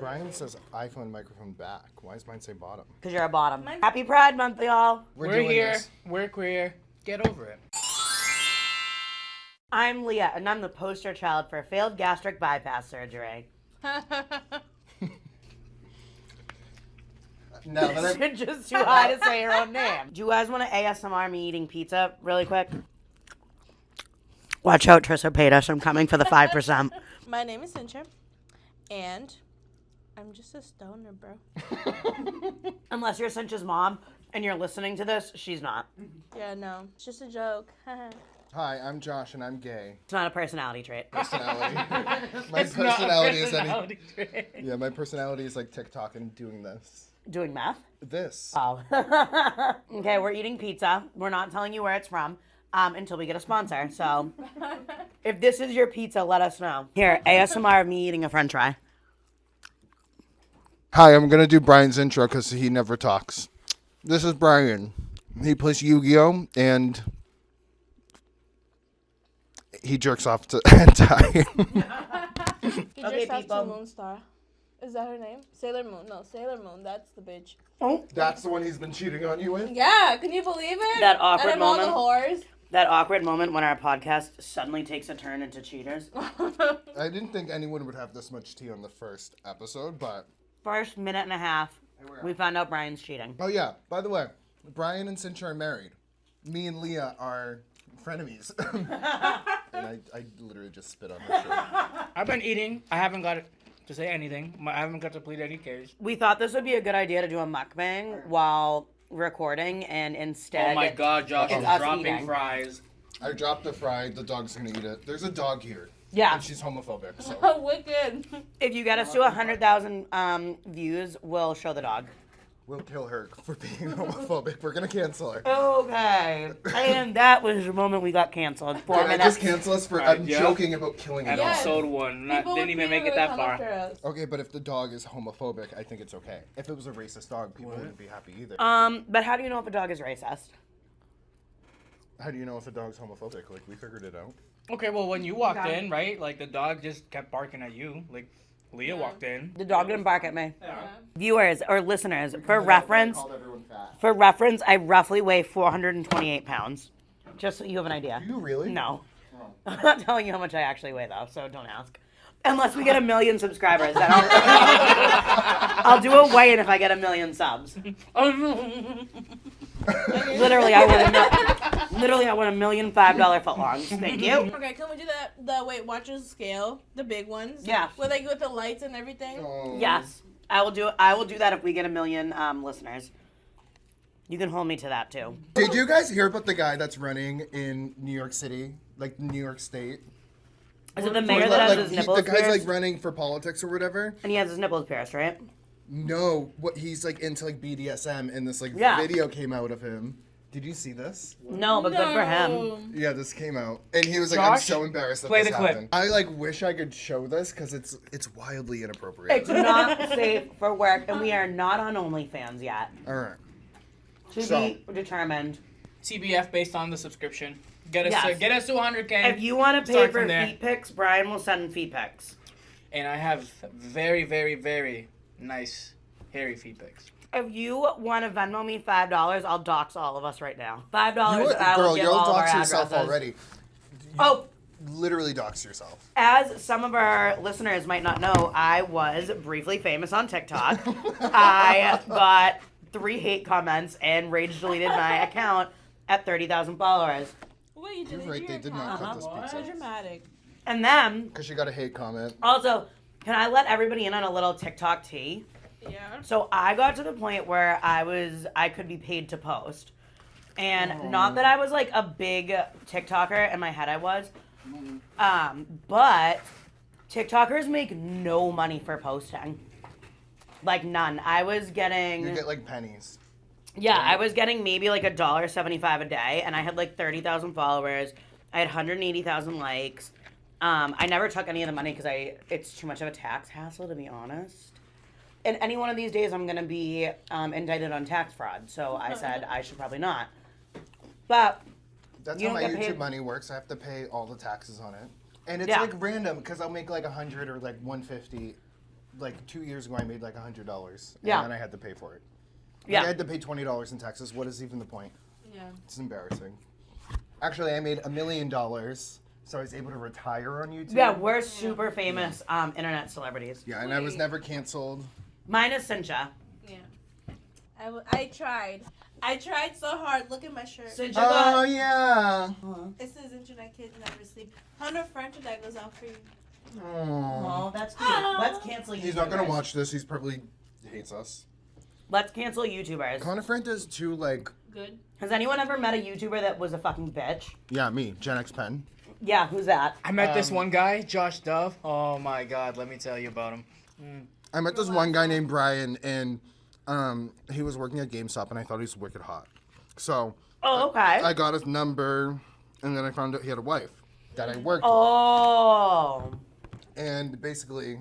Brian says iPhone microphone back. Why does mine say bottom? Because you're a bottom. Happy Pride Month, y'all. We're here. This. We're queer. Get over it. I'm Leah, and I'm the poster child for failed gastric bypass surgery. No, but It's just too high to say your own name. Do you guys want to ASMR me eating pizza really quick? Watch out, Trissa paid us. I'm coming for the 5%. My name is Cincha, and I'm just a stoner, bro. Unless you're Cincha's mom and you're listening to this, she's not. Yeah, no. It's just a joke. Hi, I'm Josh, and I'm gay. It's not a personality trait. Personality. My It's personality not is a personality trait. Yeah, my personality is like TikTok and doing this. Doing math? This. Oh. Okay, we're eating pizza. We're not telling you where it's from until we get a sponsor. So if this is your pizza, let us know. Here, ASMR of me eating a french fry. Hi, I'm gonna do Brian's intro because he never talks. This is Brian. He plays Yu-Gi-Oh! And he jerks off to hentai. He Okay, just has people. to Moonstar. Is that her name? Sailor Moon. No, Sailor Moon. That's the bitch. Oh, That's the one he's been cheating on you with? Yeah, can you believe it? That awkward Out of all moment. the whores. that awkward moment when our podcast suddenly takes a turn into cheaters. I didn't think anyone would have this much tea on the first episode, but... First minute and a half, we found out Brian's cheating. Oh yeah, by the way, Brian and Cincha are married. Me and Leah are frenemies. And I literally just spit on her shirt. I've been eating. I haven't got to say anything. I haven't got to plead any case. We thought this would be a good idea to do a mukbang while recording, and instead... Oh my god, Josh, it's I'm us dropping eating. fries. I dropped the fry, the dog's gonna eat it. There's a dog here. Yeah. And she's homophobic, so... Wicked. If you get us to 100,000 views, we'll show the dog. We'll kill her for being homophobic. We're gonna cancel her. Okay. And that was the moment we got canceled. 4 Can I minutes. just cancel us for... I'm yeah. joking about killing At her. Yes. episode 1. People Didn't would even make really it that come far. after us. Okay, but if the dog is homophobic, I think it's okay. If it was a racist dog, people wouldn't be happy either. But how do you know if a dog is racist? How do you know if a dog's homophobic? Like, we figured it out. Okay, well, when you walked in, right? Like, the dog just kept barking at you. Like, Leah walked in. The dog didn't bark at me. Yeah. Viewers or listeners, I called everyone fat. I roughly weigh 428 pounds. Just so you have an idea. Do you really? No. Oh. I'm not telling you how much I actually weigh, though, so don't ask. Unless we get 1 million subscribers, then I'll do a weigh-in if I get 1 million subs. Literally, I want $1 million $5 footlongs. Thank you. Okay, can we do the Weight Watchers scale? The big ones? Yeah. Where they go with the lights and everything? Oh. Yes, I will do that if we get 1 million listeners. You can hold me to that too. Did you guys hear about the guy that's running in New York City? Like, New York State? Is it the mayor that has his nipples the guy's pierced? like running for politics or whatever. And he has his nipples pierced, right? No, what he's like into like BDSM, and this Yeah. video came out of him. Did you see this? No, but good for him. Yeah, this came out, and he was like, "I'm Josh, so embarrassed that play this the clip. happened." I like wish I could show this because it's wildly inappropriate. It's not safe for work, and we are not on OnlyFans yet. All right. To So- be determined. TBF based on the subscription. Get us Yes. to 100K. If you want to pay Start for from there. feet pics, Brian will send feet pics. And I have very, very, very nice hairy feet pics. If you want to Venmo me $5, I'll dox all of us right now. $5, You, and I will girl, give you'll all of our dox yourself addresses. already. Oh, Literally dox yourself. as some of our listeners might not know, I was briefly famous on TikTok. I got 3 hate comments and rage deleted my account at 30,000 followers. Wait, you You're did right. They did not cut this So pizza dramatic. And then, because you got a hate comment. also, can I let everybody in on a little TikTok tea? Yeah. So I got to the point where I could be paid to post. And not that I was like a big TikToker, in my head I was. But TikTokers make no money for posting. Like none. I was getting... You get like pennies. Yeah, I was getting maybe like $1.75 a day, and I had like 30,000 followers. I had 180,000 likes. I never took any of the money because it's too much of a tax hassle, to be honest. And any one of these days, I'm gonna be indicted on tax fraud. So I said I should probably not. But That's you how my don't get YouTube paid. money works. I have to pay all the taxes on it, and it's Yeah. like random because I'll make like 100 or like 150 like 2 years ago, I made like $100. Yeah. And then I had to pay for it. Like, Yeah. I had to pay $20 in taxes. What is even the point? Yeah. It's embarrassing. Actually, I made $1 million, so I was able to retire on YouTube. Yeah, we're super famous internet celebrities. Yeah, and I was never canceled. Mine is Cincha. Yeah. I tried. I tried so hard. Look at my shirt. Cincha Oh, got... yeah. It says internet kids never sleep. How no furniture that goes out for you? Oh, that's cute. Let's cancel YouTubers. He's not going to watch this. He's probably hates us. Let's cancel YouTubers. Connor Franta is too, like... Good. Has anyone ever met a YouTuber that was a fucking bitch? Yeah, me. Gen X Pen. Yeah, who's that? I met this one guy, Josh Dove. Oh my God, let me tell you about him. I met this one guy named Brian, and he was working at GameStop, and I thought he was wicked hot. So Oh, okay. I got his number, and then I found out he had a wife that I worked with. Oh. And basically,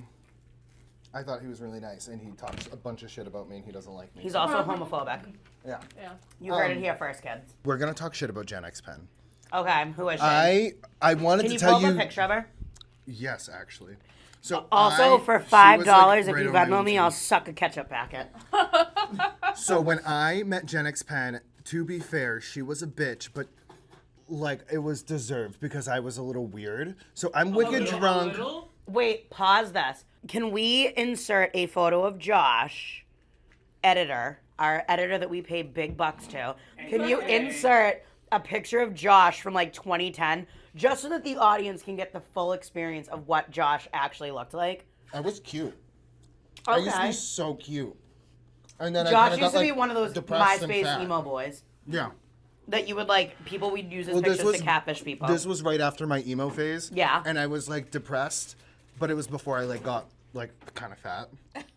I thought he was really nice, and he talks a bunch of shit about me, and he doesn't like me. He's also homophobic. Yeah. Yeah. You heard it here first, kids. We're going to talk shit about Gen X Pen. Okay, who is she? I wanted Can to you tell pull you... up a picture of her? Yes, actually. So Also, for she was, $5, like, if right you on my Venmo me, routine. I'll suck a ketchup packet. So when I met Gen X Pen, to be fair, she was a bitch, but like it was deserved because I was a little weird. So I'm wicked drunk. Wait, pause this. Can we insert a photo of Josh, editor, our editor that we pay big bucks to? Can you insert a picture of Josh from like 2010 just so that the audience can get the full experience of what Josh actually looked like? I was cute. I used to Okay. be so cute. And then I Josh kinda used got, to be like, one of those depressed and MySpace fat. emo boys Yeah. that you would like, people would use as Well, this pictures was- to catfish people. This was right after my emo phase. Yeah. And I was like depressed, but it was before I like got like kind of fat.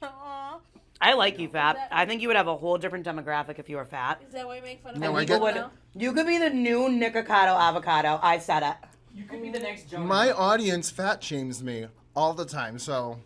Aw. I like you fat. I think you would have a whole different demographic if you were fat. Is that why you make fun of No, me I People get- would, you could be the new Nikocado avocado. I said it. You could be the next Jonas. My audience fat shames me all the time, so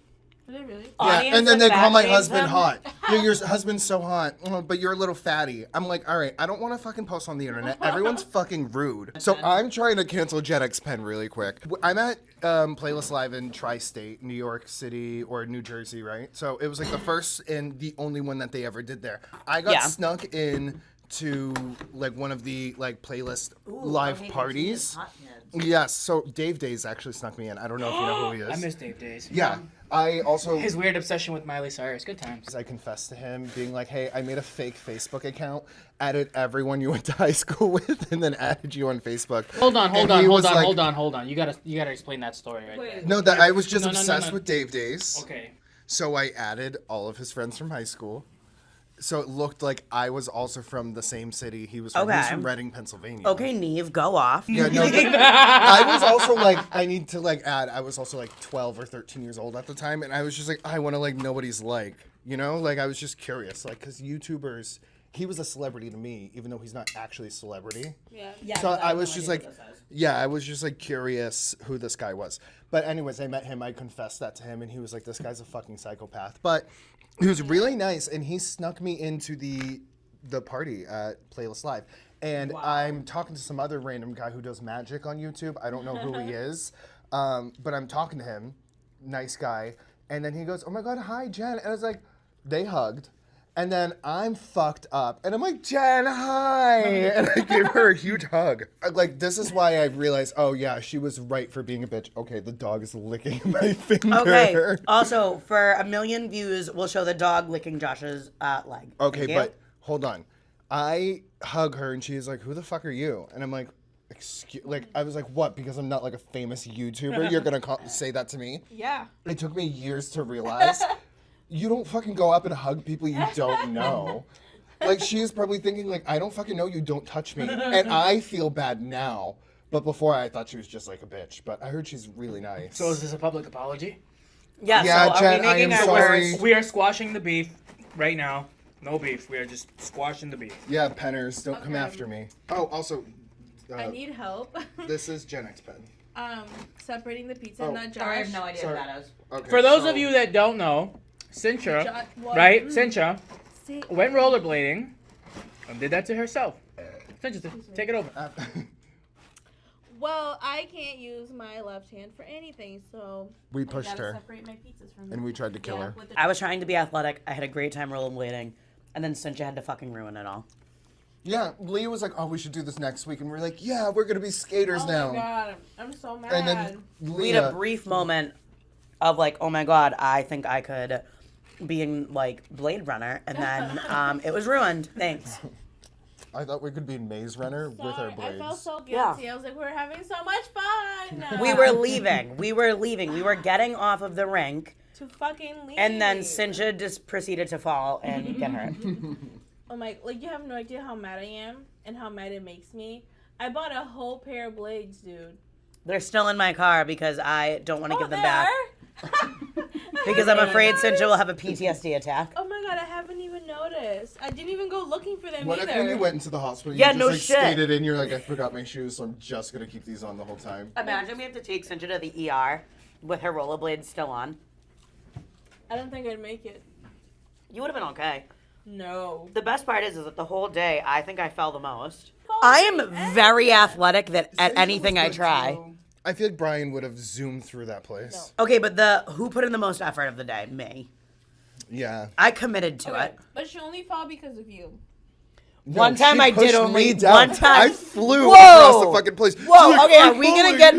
Did it really? yeah. Audience And then that they call fat my shames husband them? hot. Your husband's so hot, but you're a little fatty. I'm like, all right, I don't want to fucking post on the internet. Everyone's fucking rude. So I'm trying to cancel Gen X Pen really quick. I'm at Playlist Live in Tri-State, New York City or New Jersey, right? So it was like the first and the only one that they ever did there. I got Yeah. snuck in to like one of the like playlist live parties. Yes, so Dave Days actually snuck me in. I don't know if you know who he is. I miss Dave Days. Yeah, I also His weird obsession with Miley Cyrus. Good times. I confessed to him, being like, "Hey, I made a fake Facebook account, added everyone you went to high school with, and then added you on Facebook." Hold on. And he was like- Hold on. You gotta explain that story right there. No, that I was just No, no, no, obsessed no. with Dave Days. Okay. So I added all of his friends from high school. So it looked like I was also from the same city. He was from, Okay. he's from Reading, Pennsylvania. Okay, Neve, go off. Yeah, no, but I was also like, I need to like add, I was also like 12 or 13 years old at the time. And I was just like, I want to like know what he's like, you know? Like, I was just curious, like, because YouTubers, he was a celebrity to me, even though he's not actually a celebrity. Yeah. So I was just like, yeah, I was just like curious who this guy was. But anyways, I met him, I confessed that to him, and he was like, this guy's a fucking psychopath. But he was really nice, and he snuck me into the party at Playlist Live. And I'm talking to some other random guy who does magic on YouTube. I don't know who he is, but I'm talking to him, nice guy. And then he goes, "Oh my God, hi, Jen." And I was like, they hugged. And then I'm fucked up. And I'm like, "Jen, hi." And I gave her a huge hug. Like, this is why I realized, oh yeah, she was right for being a bitch. Okay, the dog is licking my finger. Okay. Also, for 1 million views, we'll show the dog licking Josh's leg. Okay, Thank you. but hold on. I hug her and she's like, "Who the fuck are you?" And I'm like, "Excuse," like I was like, "What? Because I'm not like a famous YouTuber, you're gonna say that to me?" Yeah. It took me years to realize you don't fucking go up and hug people you don't know. Like she's probably thinking like, "I don't fucking know you, don't touch me," and I feel bad now. But before I thought she was just like a bitch. But I heard she's really nice. So is this a public apology? Yeah, Yeah, so Jen, are we I making am our sorry. worst? We are squashing the beef right now. No beef. We are just squashing the beef. Yeah, penners, don't come Okay. after me. Oh, also, I need help. this is Gen X Pen. Separating the pizza, Oh. not Josh. Sorry, I have no idea Sorry. what that is. Okay, For those so- of you that don't know, Cincha, What? right? Cincha See, went rollerblading and did that to herself. Cincha, take it over. Well, I can't use my left hand for anything, so We pushed her, separate my pizzas from and we tried to kill her. I was trying to be athletic. I had a great time rollerblading, and then Cynthia had to fucking ruin it all. Yeah, Leah was like, "Oh, we should do this next week," and we're like, "Yeah, we're gonna be skaters now." Oh my god, I'm so mad. And then We had a Leah, brief moment of like, oh my god, I think I could be in like Blade Runner, and then it was ruined. Thanks. I thought we could be Maze Runner with our Sorry, blades. I felt so Yeah. guilty. I was like, we're having so much fun. We were leaving. We were getting off of the rink, to fucking leave. and then Cynthia just proceeded to fall and get hurt. Oh my, like you have no idea how mad I am and how mad it makes me. I bought a whole pair of blades, dude. They're still in my car because I don't want to give them they back. are? Because I'm afraid Cynthia will have a PTSD attack. Oh my god, I haven't even noticed. I didn't even go looking for them What if either. when you went into the hospital, you Yeah, just no like shit. skated in, you're like, I forgot my shoes, so I'm just gonna keep these on the whole time. Imagine we have to take Cynthia to the ER with her rollerblades still on. I don't think I'd make it. You would have been okay. No. The best part is that the whole day, I think I fell the most. Fall I am anything. very athletic that at Cynthia anything was I good, try. too. I feel like Brian would have zoomed through that place. Okay, but who put in the most effort of the day? Me. Yeah. I committed to Okay, it. but she only fell because of you. One No, time she I did pushed only me down. one time. I flew Whoa! across the fucking place. She's Whoa, like, okay, are "I'm we gonna falling." get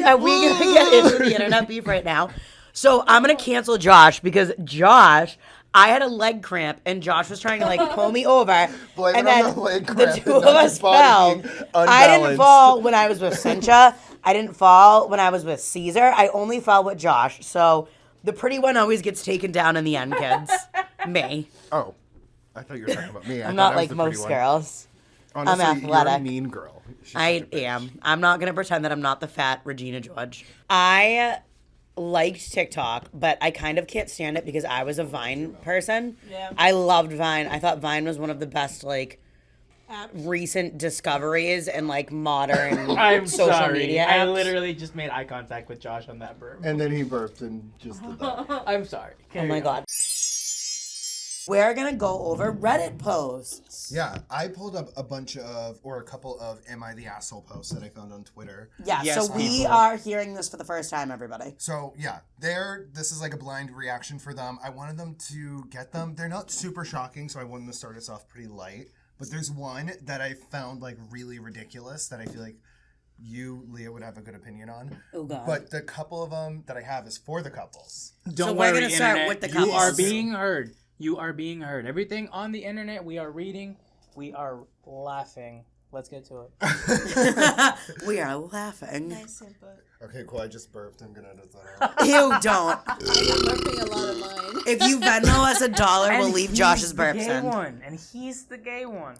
into the internet beef right now? So I'm gonna cancel Josh because Josh, I had a leg cramp and Josh was trying to like pull me over, Blame and it on then the leg the cramp two and of not us his body fell. being I didn't unbalanced. fall when I was with Cynthia. I didn't fall when I was with Caesar. I only fell with Josh. So the pretty one always gets taken down in the end, kids. Me. Oh, I thought you were talking about me. I'm not like most girls. Honestly, athletic. You're a mean girl. She's such I a bitch. am. I'm not gonna pretend that I'm not the fat Regina George. I liked TikTok, but I kind of can't stand it because I was a Vine person. Yeah. I loved Vine. I thought Vine was one of the best like Apps. recent discoveries in like modern I'm social sorry. media I apps. literally just made eye contact with Josh on that burp. And then he burped and just did that. I'm sorry. Oh Carry my on. god. We're gonna go over Reddit posts. Yeah, I pulled up a couple of Am I the Asshole posts that I found on Twitter. Yeah, Yes, so we people. are hearing this for the first time, everybody. So yeah, this is like a blind reaction for them. I wanted them to get them. They're not super shocking, so I wanted to start us off pretty light. But there's one that I found like really ridiculous that I feel like you, Leah, would have a good opinion on. Oh god. But the couple of them that I have is for the couples. Don't So we're worry, gonna start internet. with the You are couples. being heard. You are being heard. Everything on the internet, we are reading. We are laughing. Let's get to it. We are laughing. Nice input. Okay, cool. I just burped. I'm gonna edit that out. You don't. I'm burping a lot of mine. If you Venmo us $1, we'll leave Josh's burps in. And he's the gay one.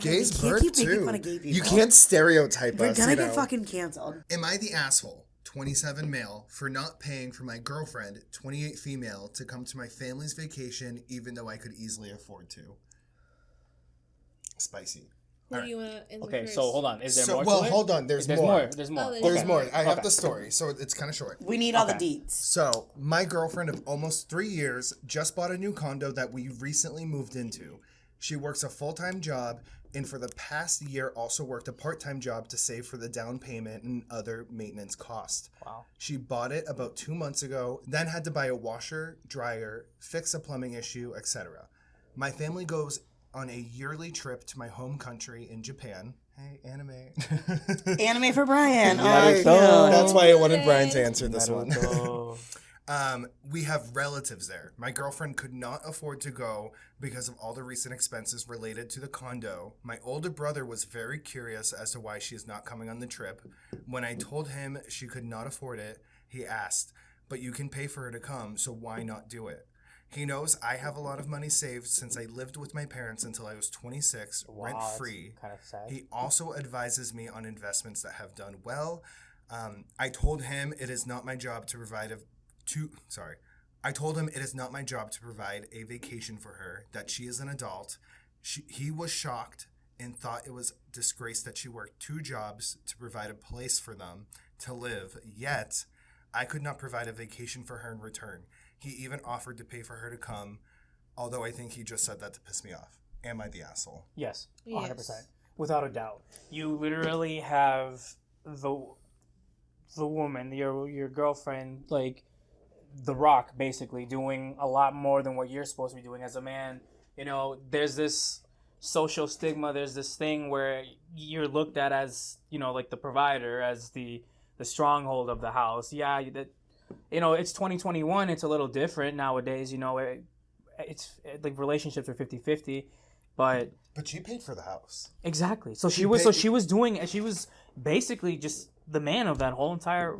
Gays You can't burp keep making too. fun of gay people. You can't stereotype We're us. gonna you get know. fucking canceled. Am I the asshole, 27 male, for not paying for my girlfriend, 28 female, to come to my family's vacation even though I could easily afford to? Spicy. Who do you want to Okay, so hold on. Is there more well, to it? hold on. There's There's more. more. There's more. Oh, there's There's Okay. more. I have Okay. the story, so it's kind of short. We need all the Okay. deets. So, my girlfriend of almost 3 years just bought a new condo that we recently moved into. She works a full-time job and for the past year also worked a part-time job to save for the down payment and other maintenance costs. Wow. She bought it about 2 months ago, then had to buy a washer, dryer, fix a plumbing issue, etc. My family goes on a yearly trip to my home country in Japan. Hey, anime. Anime for Brian. Yay. Oh, That's why I wanted Brian to answer this one. Naruto. We have relatives there. My girlfriend could not afford to go because of all the recent expenses related to the condo. My older brother was very curious as to why she is not coming on the trip. When I told him she could not afford it, he asked, "But you can pay for her to come, so why not do it?" He knows I have a lot of money saved since I lived with my parents until I was 26, rent-free. Kind of sad. He also advises me on investments that have done well. I told him it is not my job to provide I told him it is not my job to provide a vacation for her, that she is an adult. He was shocked and thought it was disgrace that she worked 2 jobs to provide a place for them to live, yet I could not provide a vacation for her in return. He even offered to pay for her to come, although I think he just said that to piss me off. Am I the asshole? Yes, Yes. 100%. Without a doubt. You literally have the woman, your girlfriend, like The Rock, basically doing a lot more than what you're supposed to be doing as a man. You know, there's this social stigma. There's this thing where you're looked at as, you know, like the provider, as the stronghold of the house. Yeah, you know, it's 2021. It's a little different nowadays. You know, it's like relationships are 50-50, but she paid for the house. Exactly. So she was basically just the man of that whole entire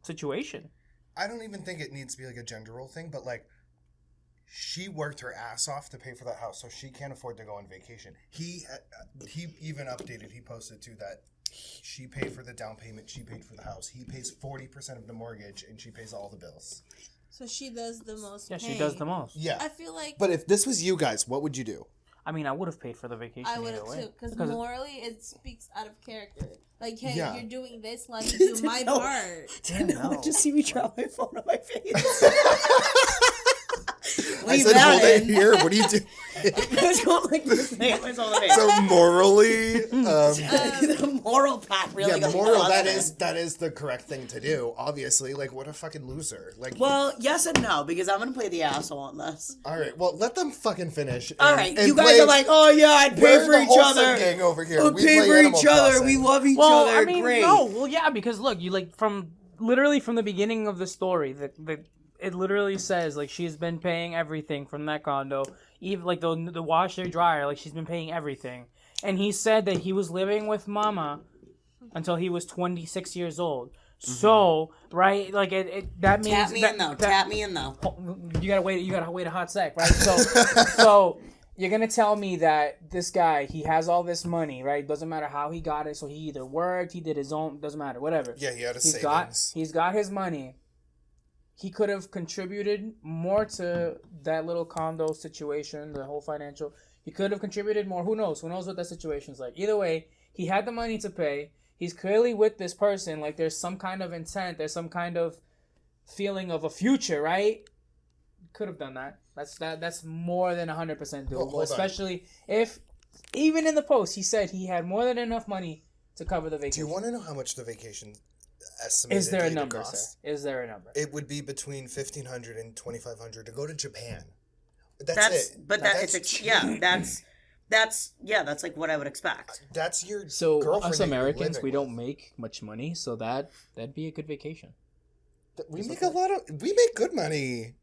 situation. I don't even think it needs to be like a gender role thing, but like she worked her ass off to pay for that house, so she can't afford to go on vacation. He even updated. He posted too that she paid for the down payment. She paid for the house. He pays 40% of the mortgage, and she pays all the bills. So she does the most. Yeah, she does the most. Yeah. I feel like. But if this was you guys, what would you do? I mean, I would have paid for the vacation. I would have too, because morally it speaks out of character. Like, hey, you're doing this, let me do my part. Damn, no. Just see me drop my phone on my face. I said, hold it here. What do you do? I was going like this thing. So morally, the moral path really. Yeah, moral. That is the correct thing to do. Obviously, like what a fucking loser. Like, well, yes and no, because I'm gonna play the asshole on this. All right, well, let them fucking finish. All right, you guys are like, oh yeah, I'd pay for each other. Gang over here. We'll pay for each other. We love each other. I mean, great. no, well, yeah, because look, you like from the beginning of the story, it literally says like she's been paying everything from that condo, even like the washer dryer, like she's been paying everything. And he said that he was living with Mama until he was 26 years old. Mm-hmm. So right, like that means tap me in though. You gotta wait a hot sec, right? So you're gonna tell me that this guy, he has all this money, right? Doesn't matter how he got it. So he either worked, he did his own, doesn't matter, whatever. Yeah, he had his savings. He's got his money. He could have contributed more to that little condo situation, the whole financial. He could have contributed more. Who knows? Who knows what that situation's like? Either way, he had the money to pay. He's clearly with this person. Like, there's some kind of intent. There's some kind of feeling of a future, right? Could have done that. That's more than 100% doable. Especially if, even in the post, he said he had more than enough money to cover the vacation. Do you want to know how much the vacation estimated Is there a to number, cost? sir? Is there a number? It would be between $1,500 and $2,500 to go to Japan. That's it. But that's like what I would expect. That's your so girlfriend. Us Americans, we don't make much money, so that'd be a good vacation. We make good money.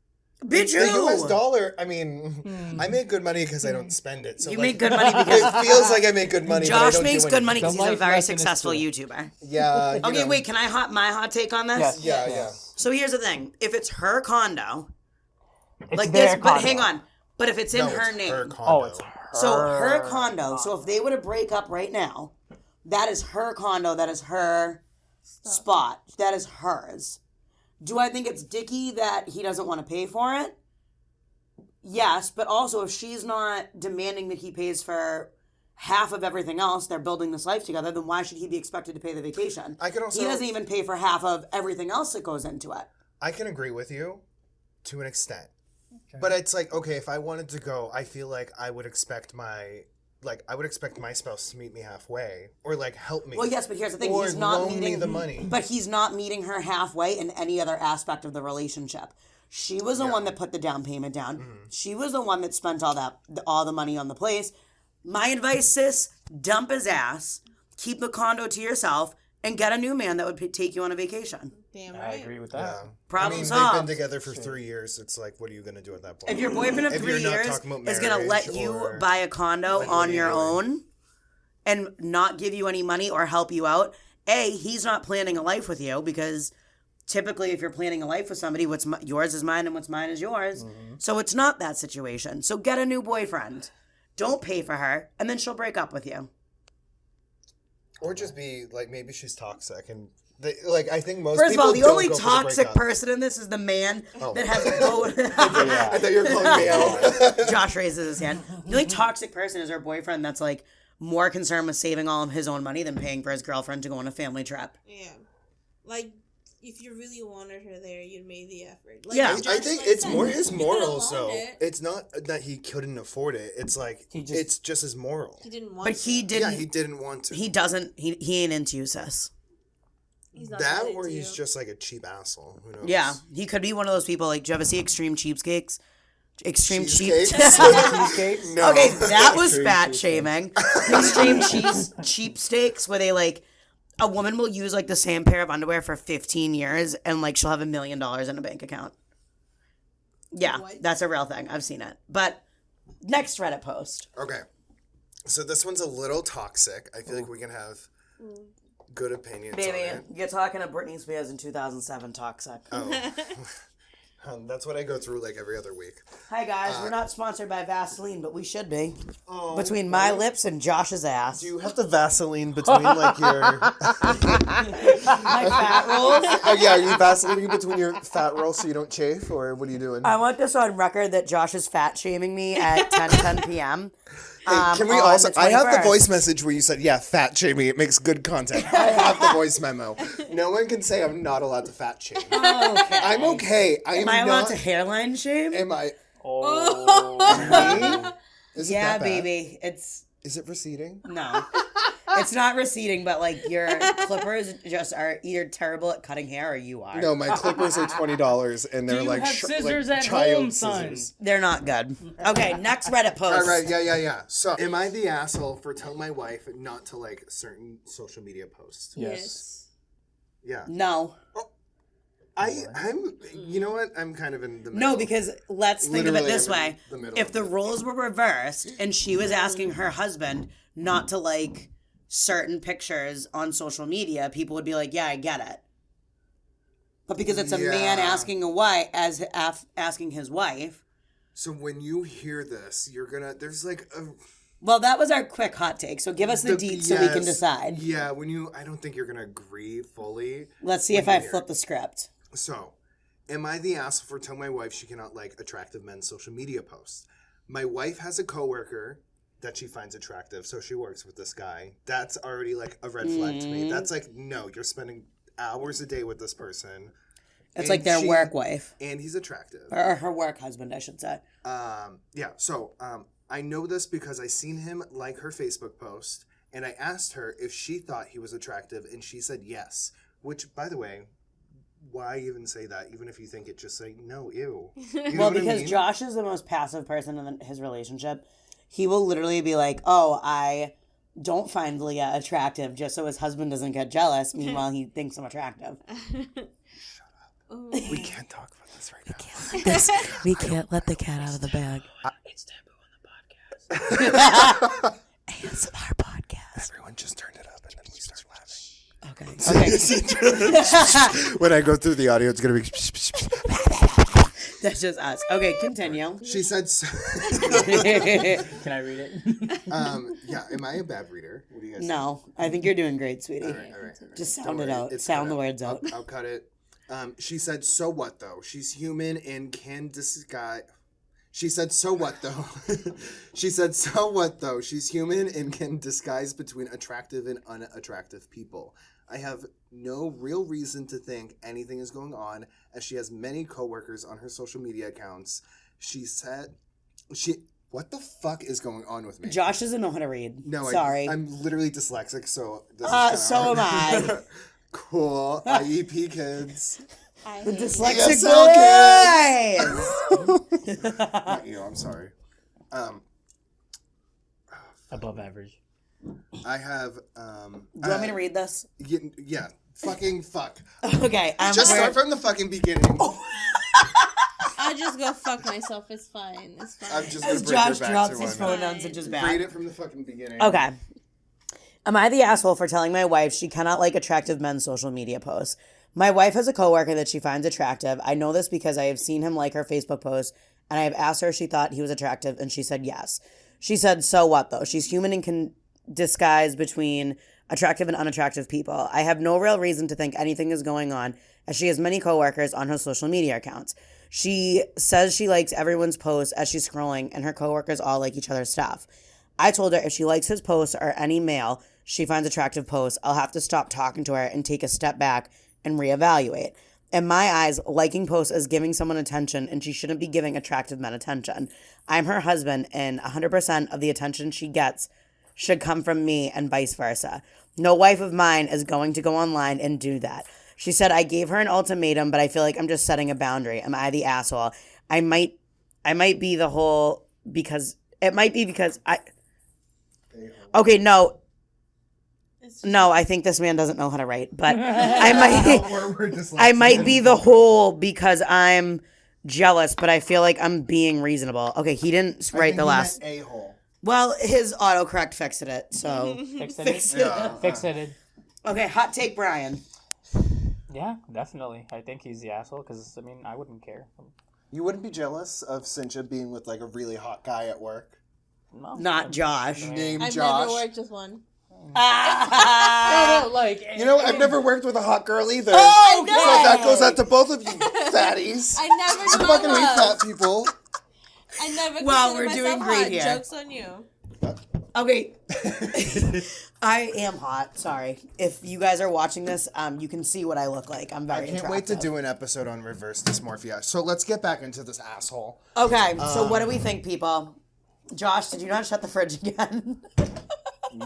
Bitch, the US dollar. I mean, I make good money because I don't spend it. So you make good money because it feels like I make good money. Josh but I don't makes do good money because he's a life very lesson is successful true. YouTuber. Yeah. Okay, wait. Can I my hot take on this? Yes. Yeah. So here's the thing: if it's her condo, It's like their this, but condo. hang on. But if it's in No, her it's name, her condo. Oh, it's her. so her condo. So if they were to break up right now, that is her condo. That is her spot. That is hers. Do I think it's dicky that he doesn't want to pay for it? Yes, but also if she's not demanding that he pays for half of everything else, they're building this life together, then why should he be expected to pay the vacation? I can also. He doesn't even pay for half of everything else that goes into it. I can agree with you, to an extent. Okay. But it's like, okay, if I wanted to go, I feel like I would expect my spouse to meet me halfway or like help me. Well, yes, but here's the thing: or he's not loan meeting me the money. But he's not meeting her halfway in any other aspect of the relationship. She was the one that put the down payment down. Mm-hmm. She was the one that spent all the money on the place. My advice, sis: dump his ass, keep the condo to yourself, and get a new man that would take you on a vacation. Damn right. I agree with that. Yeah. Problem solved. They've been together for 3 years. It's like, what are you going to do at that point? If your boyfriend of 3 years is going to let you buy a condo on your own and not give you any money or help you out, A, he's not planning a life with you because typically if you're planning a life with somebody, what's yours is mine and what's mine is yours. Mm-hmm. So it's not that situation. So get a new boyfriend. Don't pay for her, and then she'll break up with you. Or just be like, maybe she's toxic and... I think most First people of all, the don't only go for the toxic breakup. person in this is the man that has I thought you were calling me out. Josh raises his hand. The only toxic person is her boyfriend that's like more concerned with saving all of his own money than paying for his girlfriend to go on a family trip. Yeah. Like, if you really wanted her there, you'd made the effort. Like, Yeah. I think it's more his morals, though. It's not that he couldn't afford it. It's like, it's just his moral. He didn't want But he didn't. Yeah, he didn't want to. He doesn't. He ain't into you, sis. he's not That into or he's you. just like a cheap asshole. Who knows? Yeah, he could be one of those people. Like, do you ever see Extreme Cheapskates? Extreme Cheesecakes? Cheesecakes? No. Okay, that was Extreme fat cheesesteaks. shaming. Extreme cheapsteaks, where they like a woman will use like the same pair of underwear for 15 years and like she'll have $1 million in a bank account. Yeah, What? that's a real thing. I've seen it. But next Reddit post. Okay. So this one's a little toxic. I feel like we can have good opinions on Baby, it. you're talking to Britney Spears in 2007 toxic. Oh. That's what I go through like every other week. Hi guys, we're not sponsored by Vaseline, but we should be. Oh, Between my lips and Josh's ass. Do you have the Vaseline between like your... My fat rolls. Oh yeah, are you Vaselining between your fat rolls so you don't chafe, or what are you doing? I want this on record that Josh is fat shaming me at 10 p.m. Hey, can we on also? the I have the 21st. voice message where you said, "Yeah, fat shaming. It makes good content." I have the voice memo. No one can say I'm not allowed to fat shame. Okay. I'm okay. Am I allowed not. to hairline shame? Am I? Oh. Me? Is it Yeah, that bad? baby. It's Is it receding? no. It's not receding, but like your clippers just are either terrible at cutting hair or you are. No, my clippers are $20, and they're Do you like have scissors at child home, son? scissors. They're not good. Okay, next Reddit post. All right, yeah. So, am I the asshole for telling my wife not to like certain social media posts? Yes. Yeah. No. I'm. You know what? I'm kind of in the middle. No, because let's think of it Literally, this I'm in way. the middle If of the it. roles were reversed and she was asking her husband not to like certain pictures on social media, people would be like, yeah, I get it. But because it's a man Yeah. asking a wife, asking his wife. So when you hear this, you're gonna. There's like a. Well, that was our quick hot take. So give us the deets so we can yes, decide. Yeah, when you. I don't think you're gonna agree fully. Let's see when if you I hear flip it. the script. So, am I the asshole for telling my wife she cannot like attractive men's social media posts? My wife has a coworker that she finds attractive, so she works with this guy. That's already like a red flag to me. That's like, no, you're spending hours a day with this person. It's And like their she- work wife. And he's attractive. Or her work husband, I should say. Yeah, so I know this because I seen him like her Facebook post, and I asked her if she thought he was attractive, and she said yes. Which, by the way, why even say that? Even if you think it, just say no, ew. You know Well, what I because mean? Josh is the most passive person in his relationship. He will literally be like, oh, I don't find Leah attractive just so his husband doesn't get jealous. Meanwhile, he thinks I'm attractive. We can't talk about this right now. We can't let the cat out of the bag. It's taboo on the podcast. ASMR podcast. Everyone just turned it up, and then we start laughing. Okay. When I go through the audio, it's gonna be. That's just us. Okay, continue. She said. So, Can I read it? yeah. Am I a bad reader? What do you guys? No, I think you're doing great, sweetie. All right. Just Don't sound it worry, out. it's Sound cut the words out. I'll cut it. She said, "So what though? She's human and can disguise." She said, "So what though?" She said, "So what though? She's human and can disguise between attractive and unattractive people. I have no real reason to think anything is going on, as she has many coworkers on her social media accounts." She said, What the fuck is going on with me? Josh doesn't know how to read. No, Sorry. I'm literally dyslexic, so this is kinda So hard. am I. Cool. IEP kids. I The hate you. dyslexic Yes, boys! Not you, I'm sorry. Above average. I have Do you want me to read this? yeah. Fucking fuck. Okay. Just start from the fucking beginning. I'll just go fuck myself. It's fine. It's fine. I'm just gonna As bring Josh her back drops to his one. phone down, Cinches back. Read it from the fucking beginning. Okay. Am I the asshole for telling my wife she cannot like attractive men's social media posts? My wife has a coworker that she finds attractive. I know this because I have seen him like her Facebook post, and I have asked her if she thought he was attractive, and she said yes. She said, so what though? She's human and can disguise between attractive and unattractive people. I have no real reason to think anything is going on, as she has many coworkers on her social media accounts. She says she likes everyone's posts as she's scrolling, and her coworkers all like each other's stuff. I told her if she likes his posts or any male she finds attractive posts, I'll have to stop talking to her and take a step back and reevaluate. In my eyes, liking posts is giving someone attention, and she shouldn't be giving attractive men attention. I'm her husband, and 100% of the attention she gets, should come from me and vice versa. No wife of mine is going to go online and do that. She said, I gave her an ultimatum, but I feel like I'm just setting a boundary. Am I the asshole? I might be the whole because it might be because I. Okay, no. No, I think this man doesn't know how to write, but I might be the whole because I'm jealous, but I feel like I'm being reasonable. Okay, he didn't write the last. A-hole. Well, his autocorrect fixed it, so Fixed it. Okay, hot take, Brian. Yeah, definitely. I think he's the asshole because, I mean, I wouldn't care. You wouldn't be jealous of Cynthia being with like a really hot guy at work? No. Not Josh. Named I've Josh. never worked with one. No, like... You know, I've never worked with a hot girl either. Oh, So that goes out to both of you fatties. I never I fucking hate fat people. I never Well, considered we're doing myself great hot. here. Joke's on you. Okay. I am hot. Sorry. If you guys are watching this, you can see what I look like. I'm very I can't attractive. wait to do an episode on reverse dysmorphia. So let's get back into this asshole. Okay, so what do we think, people? Josh, did you not shut the fridge again?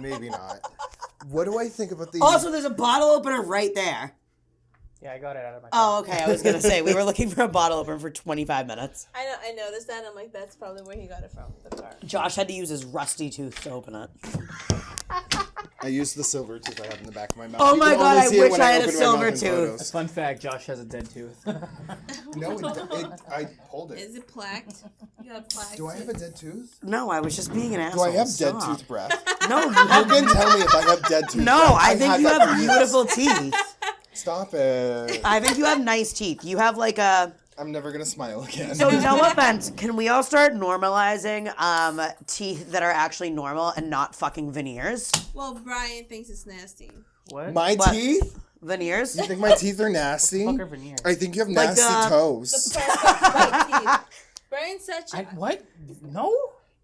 Maybe not. What do I think about the... Also, there's a bottle opener right there. Yeah, I got it out of my Oh, okay. I was going to say, we were looking for a bottle opener for 25 minutes. I noticed that. I'm like, that's probably where he got it from. The car. Josh had to use his rusty tooth to open it. I used the silver tooth I have in the back of my mouth. Oh You my can God, only I see it wish when I had a open my mouth silver in tooth. photos. Fun fact, Josh has a dead tooth. No, I pulled it. Is it plaqued? You have plaques. Do I have a dead tooth? No, I was just being an Do asshole. I have dead Stop. tooth breath? No, you You have... can tell me if I have dead tooth No, breath. I think you that have for years. beautiful teeth. Stop it. I think you have nice teeth. You have like a... I'm never going to smile again. So no offense, can we all start normalizing teeth that are actually normal and not fucking veneers? Well, Brian thinks it's nasty. What? My What? teeth? Veneers? You think my teeth are nasty? Fuck are veneers? I think you have Like nasty the- toes. The perfect white teeth. Brian's such a... What? No?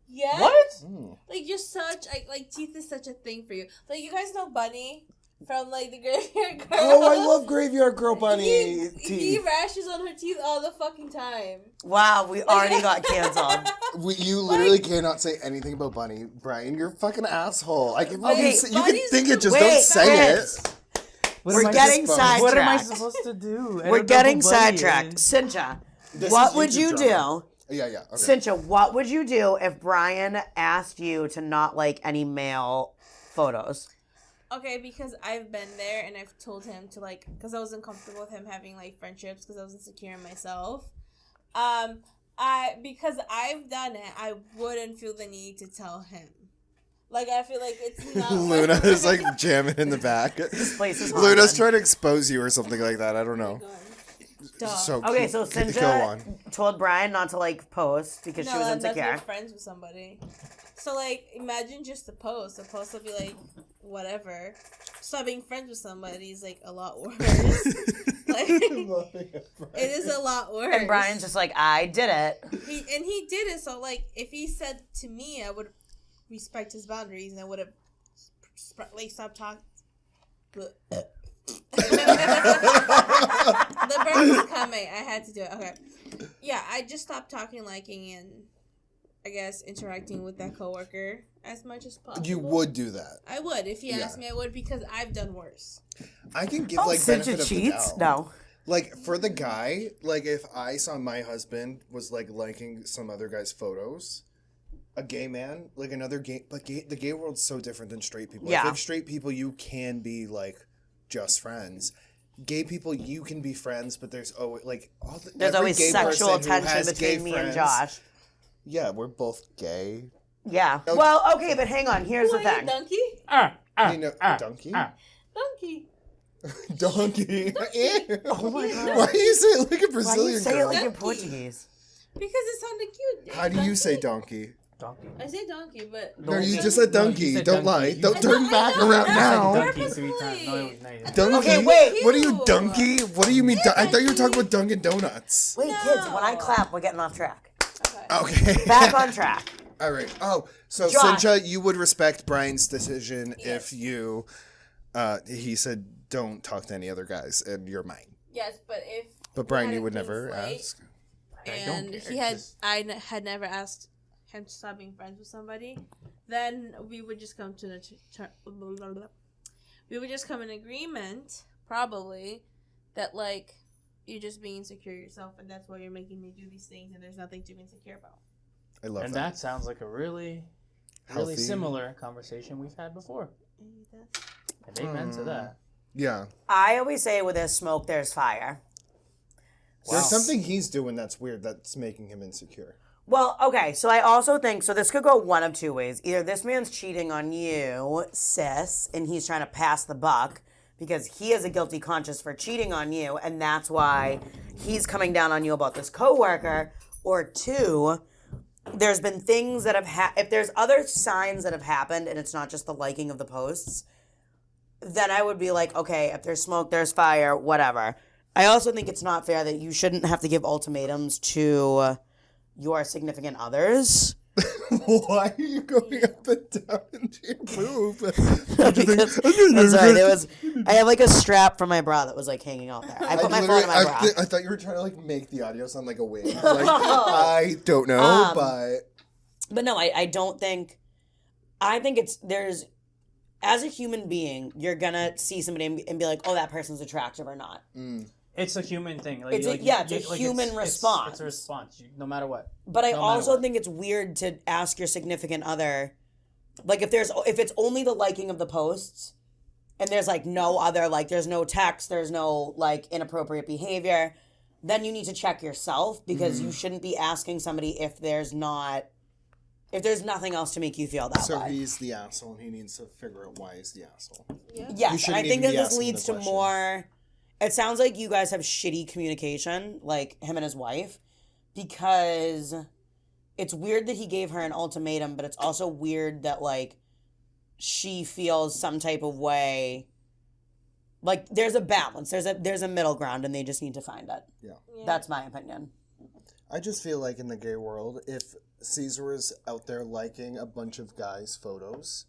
Yeah? What? Like, you're such... Like, teeth is such a thing for you. Like, you guys know Bunny from, like, the Graveyard Girl? Oh, I love Graveyard Girl Bunny He teeth. rashes on her teeth all the fucking time. Wow, we already got canceled. You literally cannot say anything about Bunny, Brian. You're a fucking asshole. I can Okay, you can Bunny's think it, just Wait, don't say wait. it. We're getting sidetracked. What am I supposed to do? We're getting sidetracked. Cynthia, This what is would YouTube you drama. do? Yeah. Okay. Cynthia, what would you do if Brian asked you to not like any male photos? Okay, because I've been there and I've told him to, like, because I was uncomfortable with him having, like, friendships because I was insecure in myself. Because I've done it, I wouldn't feel the need to tell him. Like, I feel like it's not... Luna is like jamming in the back. This place is Luna's haunted. trying to expose you or something like that. I don't know. Dog. So Okay, so go Cynthia on. told Brian not to like post because she was I'm not insecure. be friends with somebody. So, like, imagine just the post. The post will be like, whatever. So being friends with somebody is, like, a lot worse. Like, it is a lot worse. And Brian's just like, I did it. He did it, so, like, if he said to me, I would respect his boundaries, and I would have, like, stopped talking. The burp is coming. I had to do it. Okay. Yeah, I just stopped talking, liking, and I guess interacting with that coworker as much as possible. You would do that. I would. If he asked me, I would, because I've done worse. I can give Oh, like Cynthia benefit of the cheats? doubt. No. Like for the guy, like if I saw my husband was like liking some other guy's photos, a gay man, like another gay, but the gay world's so different than straight people. Yeah. Like straight people, you can be like just friends. Gay people, you can be friends, but there's always like There's every always gay sexual person who tension has gay between me and friends- Josh. Yeah, we're both gay. Yeah. Okay. Well, okay, but hang on. Here's Who the are you, thing. donkey? You know, donkey, Donkey. donkey. Oh my God. Why do you say it like a Why do you Brazilian say it girl? like in Donkey. Portuguese? Because it sounded cute. How do you say donkey? Donkey. I say donkey, but... No, you just said No, you donkey. said Don't donkey. lie. You- Don't I turn know, back I know. around I now. know. Donkey 3 times. No, no, no. Donkey? Okay, wait. What are you, Ew. donkey? What do you mean? I thought you were talking about Dunkin' Donuts. Wait, kids, when I clap, we're getting off track. Okay. Okay. Back on track. All right. Oh, so Josh. Cynthia, you would respect Brian's decision Yes. if you, he said, don't talk to any other guys, and you're mine. Yes, but if... But Brian, had you a would clean never slate, ask. I don't And care, he had... 'cause- I had never asked him to stop being friends with somebody, then we would just come to we would just come in agreement, probably, that like you're just being insecure yourself, and that's why you're making me do these things, and there's nothing to be insecure about. I love And that. that sounds like a really Healthy. similar conversation we've had before. And amen to that. Yeah. I always say, where there's smoke, there's fire. There's something he's doing that's weird that's making him insecure. Well, okay, so I also think, so this could go one of two ways. Either this man's cheating on you, sis, and he's trying to pass the buck because he has a guilty conscience for cheating on you, and that's why he's coming down on you about this coworker. Or two, there's been things that have if there's other signs that have happened and it's not just the liking of the posts, then I would be like, okay, if there's smoke, there's fire, whatever. I also think it's not fair that you shouldn't have to give ultimatums to your significant others. Why are you going up and down into your move? I'm sorry, I have like a strap from my bra that was like hanging out there. I put my phone in my bra. I thought you were trying to like make the audio sound like a wave. Like, I don't know, But no, I don't think. I think there's. As a human being, you're gonna see somebody and be like, "Oh, that person's attractive or not." It's a human thing. It's a human response. It's a response, no matter what. But I also think it's weird to ask your significant other, like if it's only the liking of the posts, and there's like no other, like there's no text, there's no like inappropriate behavior, then you need to check yourself because you shouldn't be asking somebody if there's nothing else to make you feel that way. So he's the asshole, and he needs to figure out why he's the asshole. Yes, and I think that this leads to more. It sounds like you guys have shitty communication, like him and his wife, because it's weird that he gave her an ultimatum, but it's also weird that like she feels some type of way. Like there's a balance, there's a middle ground, and they just need to find it. Yeah. That's my opinion. I just feel like in the gay world, if Caesar was out there liking a bunch of guys' photos,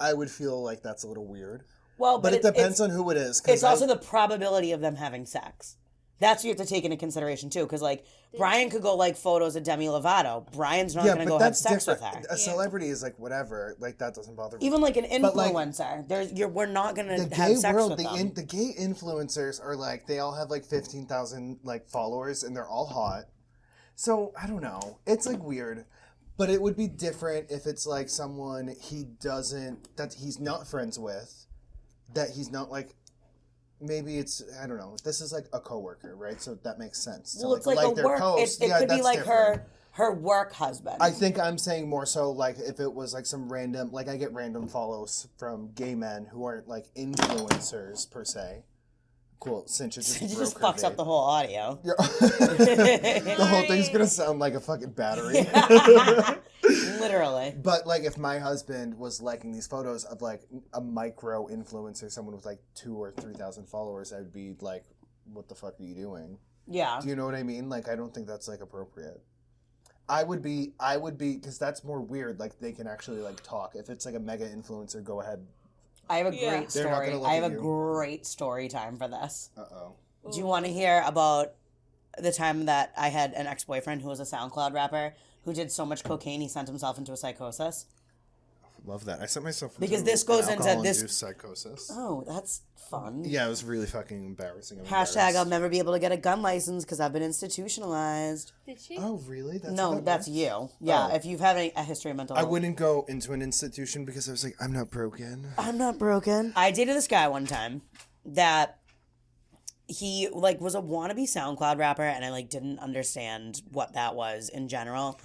I would feel like that's a little weird. Well, but it depends on who it is. It's also the probability of them having sex. That's what you have to take into consideration too, because like Brian could go like photos of Demi Lovato. Brian's not going to go have sex with her. A celebrity is like whatever, like that doesn't bother me. Even like an influencer, we're not going to have sex with them. The gay influencers are like they all have like 15,000 like followers and they're all hot. So I don't know. It's like weird, but it would be different if it's like someone that he's not friends with. That he's not like, maybe it's, I don't know, this is like a coworker, right? So that makes sense. Well, it's like a work, it could be like different. her work husband. I think I'm saying more so like if it was like some random, like I get random follows from gay men who aren't like influencers per se. Cool, Cinch just fucks up the whole audio. Yeah. The whole thing's gonna sound like a fucking battery. Literally. But like if my husband was liking these photos of like a micro influencer, someone with like 2,000 or 3,000 followers, I would be like, what the fuck are you doing? Yeah. Do you know what I mean? Like I don't think that's like appropriate. I would be because that's more weird. Like they can actually like talk. If it's like a mega influencer, go ahead. I have a great story. I have a great story time for this. Uh-oh. Do you want to hear about the time that I had an ex-boyfriend who was a SoundCloud rapper who did so much cocaine he sent himself into a psychosis? Love that. I sent myself because this goes into this psychosis. Oh, that's fun. Yeah, it was really fucking embarrassing. Hashtag I'll never be able to get a gun license because I've been institutionalized. Did she? Oh, really? That's you. Yeah, if you've had a history of mental health. I wouldn't go into an institution because I was like, I'm not broken. I'm not broken. I dated this guy one time that he like was a wannabe SoundCloud rapper, and I like didn't understand what that was in general.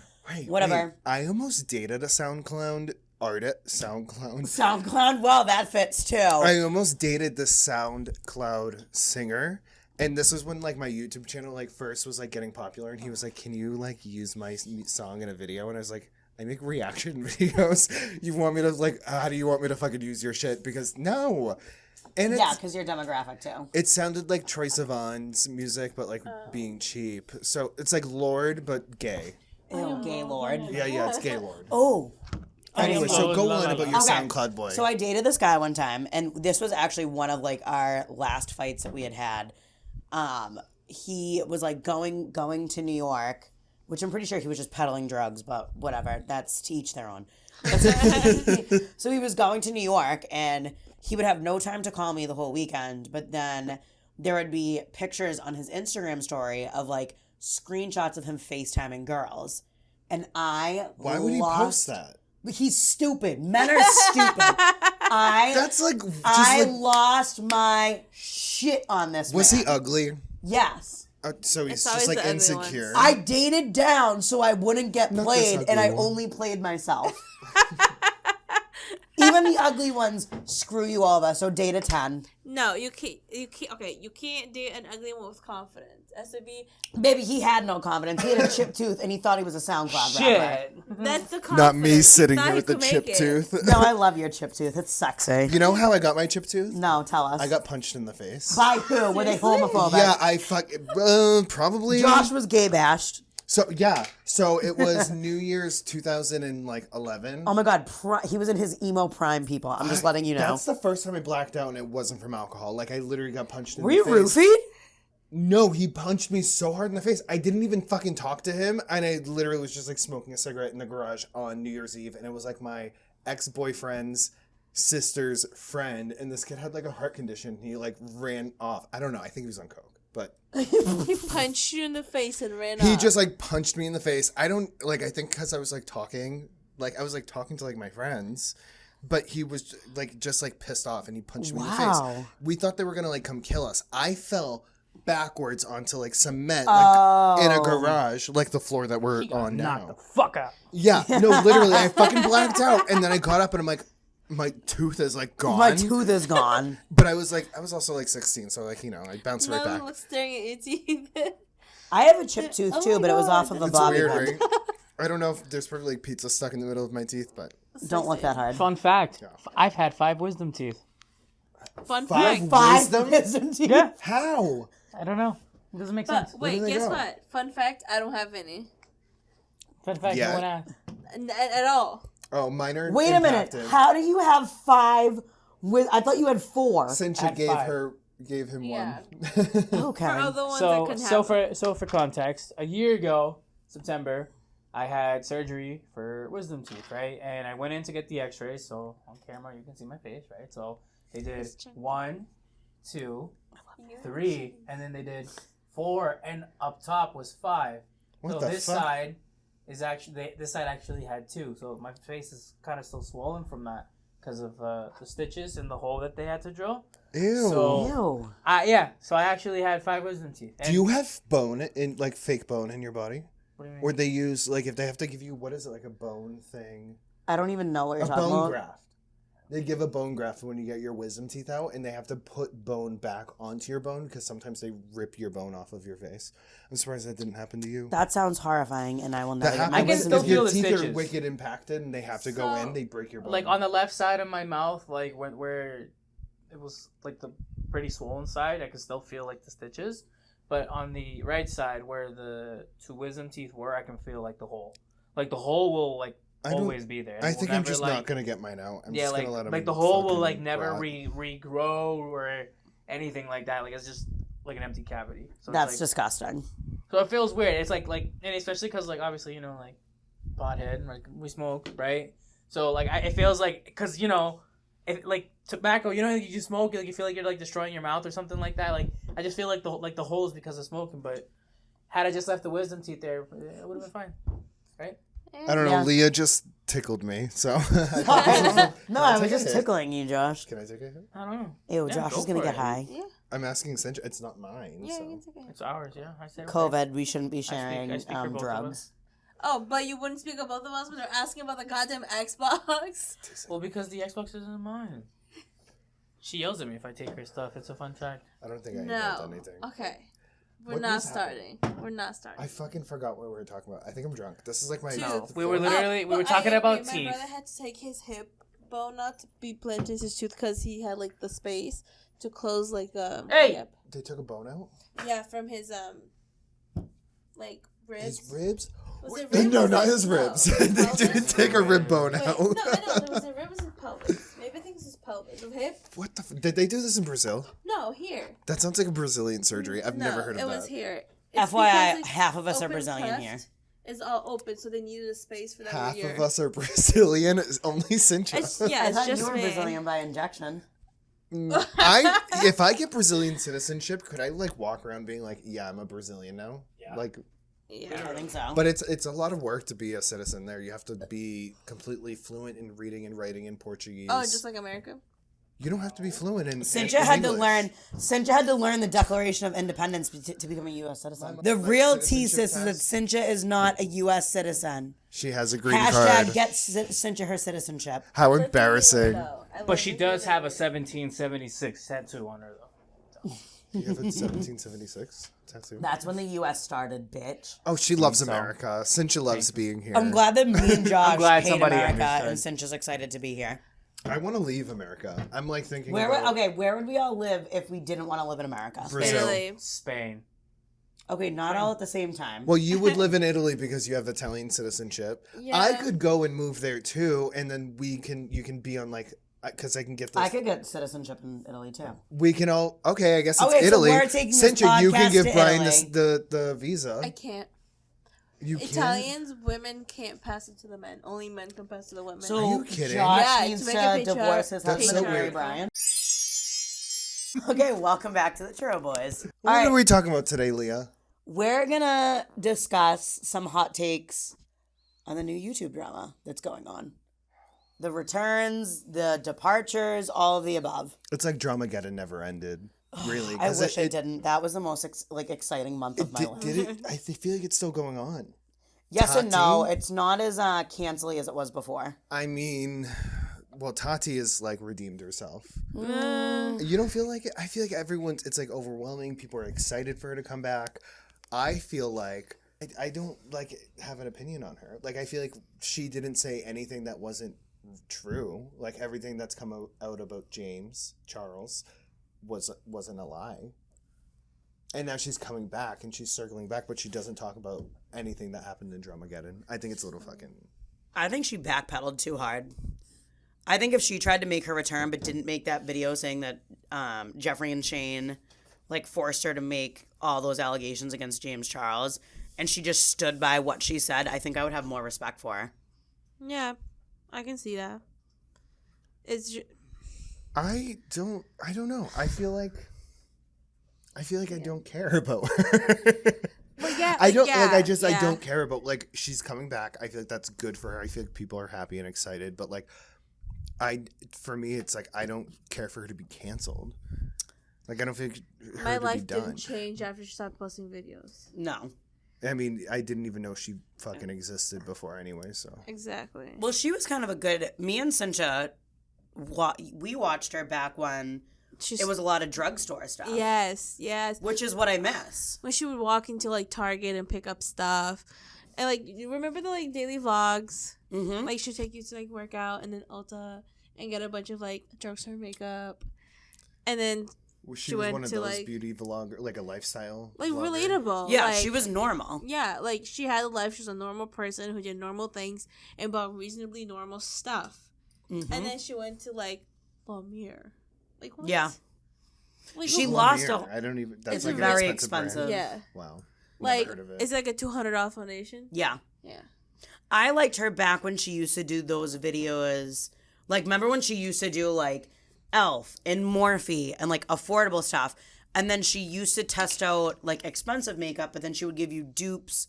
Whatever. I almost dated a SoundCloud artist. SoundCloud? Well, that fits too. I almost dated the SoundCloud singer. And this was when like my YouTube channel like first was like getting popular, and he was like, "Can you like use my song in a video?" And I was like, "I make reaction videos. You want me to like? How do you want me to fucking use your shit?" Because no. And because you're demographic too. It sounded like Troye Sivan's music, but like being cheap. So it's like Lord, but gay. Ew, gay Lord. Yeah, it's gay Lord. Oh. Anyway, so go on about your SoundCloud boy. So I dated this guy one time, and this was actually one of like our last fights that we had. He was like going to New York which I'm pretty sure he was just peddling drugs, but whatever. That's to each their own. So he was going to New York, and he would have no time to call me the whole weekend, but then there would be pictures on his Instagram story of like screenshots of him FaceTiming girls. And Why would he post that? He's stupid. Men are stupid. That's like just I like, lost my shit on this was man. he ugly? Yes. So he's It's just always like the ugly insecure. ones. I dated down so I wouldn't get Not played, this and I ugly one. only played myself. Even the ugly ones screw you over, so date a 10. No, you can't. Okay, you can't date an ugly one with confidence. Has to be. Baby, he had no confidence. He had a chipped tooth, and he thought he was a SoundCloud rapper. Shit. That's the confidence. Not me sitting Not here he with the could make chipped it. tooth. No, I love your chipped tooth. It's sexy. You know how I got my chipped tooth? No, tell us. I got punched in the face. By who? Were they Seriously? homophobic? Yeah, I probably. Josh was gay bashed. So it was New Year's 2011. Oh my god, he was in his emo prime, people. I'm just letting you know. That's the first time I blacked out, and it wasn't from alcohol. Like I literally got punched in Were the you face. roofied? No, he punched me so hard in the face. I didn't even fucking talk to him, and I literally was just like smoking a cigarette in the garage on New Year's Eve, and it was like my ex-boyfriend's sister's friend, and this kid had like a heart condition. He like ran off. I don't know. I think he was on coke, but He punched you in the face and ran off. he just like punched me in the face. I don't like. I think because I was like talking to like my friends. But he was like just like pissed off, and he punched me in the face. Wow. We thought they were gonna like come kill us. I fell backwards onto like cement, like in a garage, like the floor that we're on Knock now. the fuck out. Yeah, no, literally, I fucking blacked out, and then I got up, and I'm like, my tooth is like gone. My tooth is gone. But I was also like 16, so like I bounced right No back. one was staring at your teeth. I have a chipped tooth Oh too, my but it was God. off of a It's bobby weird, pin. right? I don't know if there's probably like pizza stuck in the middle of my teeth, but Don't look that hard. Fun fact. I've had 5 wisdom teeth. Fun Five? fact. Five Wisdom? teeth. Yeah. how? I don't know. It doesn't make sense. But wait, do they guess go? what? Fun fact, I don't have any. Fun fact, Yeah. no one asked. At all. Oh, minor. Wait a minute. impacted. How do you have 5 with? I thought you had 4. Cincha At 5. gave him Yeah. one. Okay. For other ones I couldn't have. So for context, a year ago, September, I had surgery for wisdom teeth, right? And I went in to get the X-rays. So on camera, you can see my face, right? So they did 1, 2, 3, and then they did 4, and up top was 5. What So the this fuck? side is actually this side actually had 2. So my face is kind of still swollen from that because of the stitches and the hole that they had to drill. Ew. So- Ew. So I actually had 5 wisdom teeth. Do you have bone in like fake bone in your body? What do you mean? Or they use like if they have to give you what is it like a bone thing? I don't even know what you're A talking bone about. graft. They give a bone graft when you get your wisdom teeth out, and they have to put bone back onto your bone because sometimes they rip your bone off of your face. I'm surprised that didn't happen to you. That sounds horrifying, and I will never That get my I can happens wisdom still if teeth. feel your the teeth are stitches. wicked impacted and they have to go So- in. They break your bone. Like on the left side of my mouth, like where it was like the pretty swollen side, I could still feel like the stitches. But on the right side, where the 2 wisdom teeth were, I can feel like the hole. Like the hole will like I don't- always be there. I It will think I'm never, just like, not gonna get mine out. I'm yeah, just like gonna let them. like the hole will fucking like never rot. regrow or anything like that. Like it's just like an empty cavity. So That's it's like, disgusting. so it feels weird. It's like and especially because like obviously like pothead, like we smoke, right? So like it feels like because if like tobacco, like you smoke, like you feel like you're like destroying your mouth or something like that. Like I just feel like the hole is because of smoking. But had I just left the wisdom teeth there, it would have been fine, right? I don't know. Yeah. Leah just tickled me, so. No, I was take a just hit? tickling you, Josh. Can I take a hit? I don't know. Ew, Yeah, Josh go is gonna for get it. high. I'm asking Cincha. It's not mine. Yeah, so. you can take it. It's ours, yeah. I said okay. COVID, we shouldn't be I sharing speak for both of drugs. us. Oh, but you wouldn't speak about the ones when they're asking about the goddamn Xbox? Well, because the Xbox isn't mine. She yells at me if I take her stuff. It's a fun fact. I don't think I No. invented anything. Okay. We're What not was happening? starting. We're not starting. I fucking forgot what we were talking about. I think I'm drunk. This is like my. No, fifth we were one. literally we were but talking I about agree. teeth. My brother had to take his hip bone out to be planted in his tooth because he had like the space to close like Hey! Yep. They took a bone out. Yeah, from his like ribs. His ribs. Was it ribs? No, or not was his it ribs. pelvis? They Pelvis? didn't take a rib bone Wait, out. no, I know. There was a rib, was his pelvis. Maybe I think it's his pelvis. The hip? What the? Did they do this in Brazil? No, here. That sounds like a Brazilian surgery. I've no, never heard of it that. was here. FYI, because it's half of us are open Brazilian cleft. here. is all open, so they needed a space for that Half year. of us are Brazilian. Only Cincha. Yeah, I it's thought just you were me. Brazilian by injection. If I get Brazilian citizenship, could I like walk around being like, yeah, I'm a Brazilian now? Yeah. Like, Yeah, I think so. but it's a lot of work to be a citizen there. You have to be completely fluent in reading and writing in Portuguese. Oh, just like America? You don't have to be fluent in Cincha in had to English. learn. Cincha had to learn the Declaration of Independence to become a U.S. citizen. My The real citizenship thesis is that test. Cincha is not a U.S. citizen. She has a green Hashtag card. get Cincha her citizenship. How embarrassing. But she does have a 1776 tattoo on her, though. You have a 1776 tattoo? That's when the U.S. started, bitch. Oh, she loves so. America. Cincha loves being here. I'm glad that me and Josh glad hate somebody America understood. and Cincha's excited to be here. I want to leave America. I'm like thinking Where about where would we all live if we didn't want to live in America? Brazil. Italy. Spain. Okay, not all at the same time. Well, you would live in Italy because you have Italian citizenship. Yeah. I could go and move there too, and then you can be on like, because I can get this. I could get citizenship in Italy too. We can all. Okay, I guess it's Okay, so Italy. we're taking this Cincha, you can podcast give to Brian Italy. the visa. I can't. You can. Italians, women can't pass it to the men. Only men can pass it to the women. So Are you kidding? Josh Yeah, needs to to make a picture- divorce his That's husband so and marry weird. Brian. Okay, welcome back to the Churro Boys. What All right, are we talking about today, Leah? we're gonna discuss some hot takes on the new YouTube drama that's going on. The returns, the departures, all of the above. It's like Dramageddon never ended. Really, I 'cause wish I didn't. That was the most exciting month of my life. Did it? I feel like it's still going on. Yes and no. Tati? It's not as cancely as it was before. I mean, well, Tati is like redeemed herself. Mm. You don't feel like it? I feel like everyone's. It's like overwhelming. People are excited for her to come back. I feel like I don't like have an opinion on her. Like I feel like she didn't say anything that wasn't true. Like everything that's come out about Charles wasn't a lie. And now she's coming back and she's circling back, but she doesn't talk about anything that happened in Dramageddon. I think it's a little fucking. I think she backpedaled too hard. I think if she tried to make her return but didn't make that video saying that Jeffrey and Shane like forced her to make all those allegations against James Charles and she just stood by what she said, I think I would have more respect for her. Yeah, I can see that. It's I don't know. I feel like I don't care about her. But yeah, I don't yeah, I yeah. don't care about like she's coming back. I feel like that's good for her. I feel like people are happy and excited, but like for me it's like I don't care for her to be canceled. Like I don't think her My to be life done. didn't change after she stopped posting videos. No. I mean, I didn't even know she fucking existed before anyway, so. Exactly. Well, she was kind of a good. Me and Cincha, we watched her back when it was a lot of drugstore stuff. Yes, Which is what I miss. when she would walk into like Target and pick up stuff, and like you remember the like daily vlogs, Mm-hmm. like she'd take you to like work out and then Ulta and get a bunch of like drugstore makeup, and then She She was went one of to, those like- beauty vlogger, like a lifestyle. like vlogger. relatable. Yeah, like, she was normal. Yeah, like she had a life. She was a normal person who did normal things and bought reasonably normal stuff. Mm-hmm. And then she went to like Lamere. Like what? Yeah. Like, She who- lost Mirror. a- I don't even. That's It's like very an expensive. expensive. Brand. Yeah. Wow. Like Never heard of it. it's like a $200 foundation. Yeah. Yeah. I liked her back when she used to do those videos. Like, remember when she used to do, like, Elf and Morphe and, like, affordable stuff? And then she used to test out, like, expensive makeup, but then she would give you dupes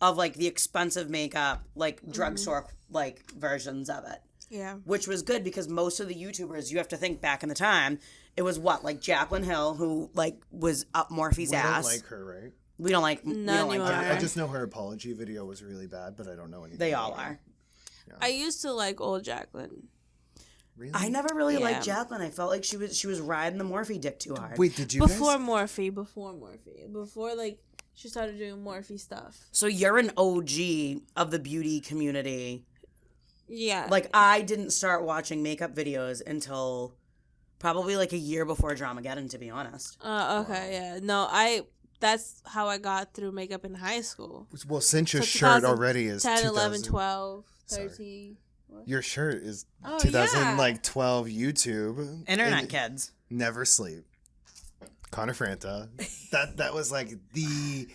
of, like, the expensive makeup, like, drugstore, like, versions of it. Yeah. Which was good because most of the YouTubers, you have to think back in the time, it was what? Like, Jaclyn Hill, who, like, was up Morphe's we ass. don't like her, right? We don't like None her. you are. I just know her apology video was really bad, but I don't know anything. They all about her. are. I used to like old Jacqueline. Really? I never really Yeah. liked Jaclyn. I felt like she was riding the Morphe dick too hard. Wait, did you Before guys? Morphe. Before like she started doing Morphe stuff. So you're an OG of the beauty community. Yeah. Like, I didn't start watching makeup videos until probably like a year before Dramageddon, to be honest. Okay, yeah. No, that's how I got through makeup in high school. Well, since your So shirt already is 10, 2000, 11, 12, Sorry. 13. Your shirt is Oh, 2012 YouTube. Internet and kids. Never sleep. Connor Franta. That was like the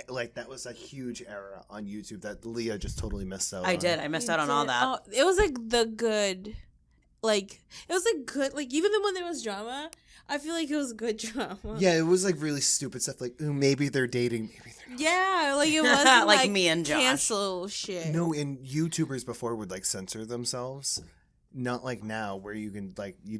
like that was a huge era on YouTube that Leah just totally missed out I on. did. I missed out on all that. Oh, it was like the good, like it was like good, like even when there was drama, I feel like it was good drama. Yeah, it was like really stupid stuff. Like, ooh, maybe they're dating, maybe they're not. Yeah, like it wasn't Like me and Josh. cancel shit. No, and YouTubers before would like censor themselves, not like now where you can like you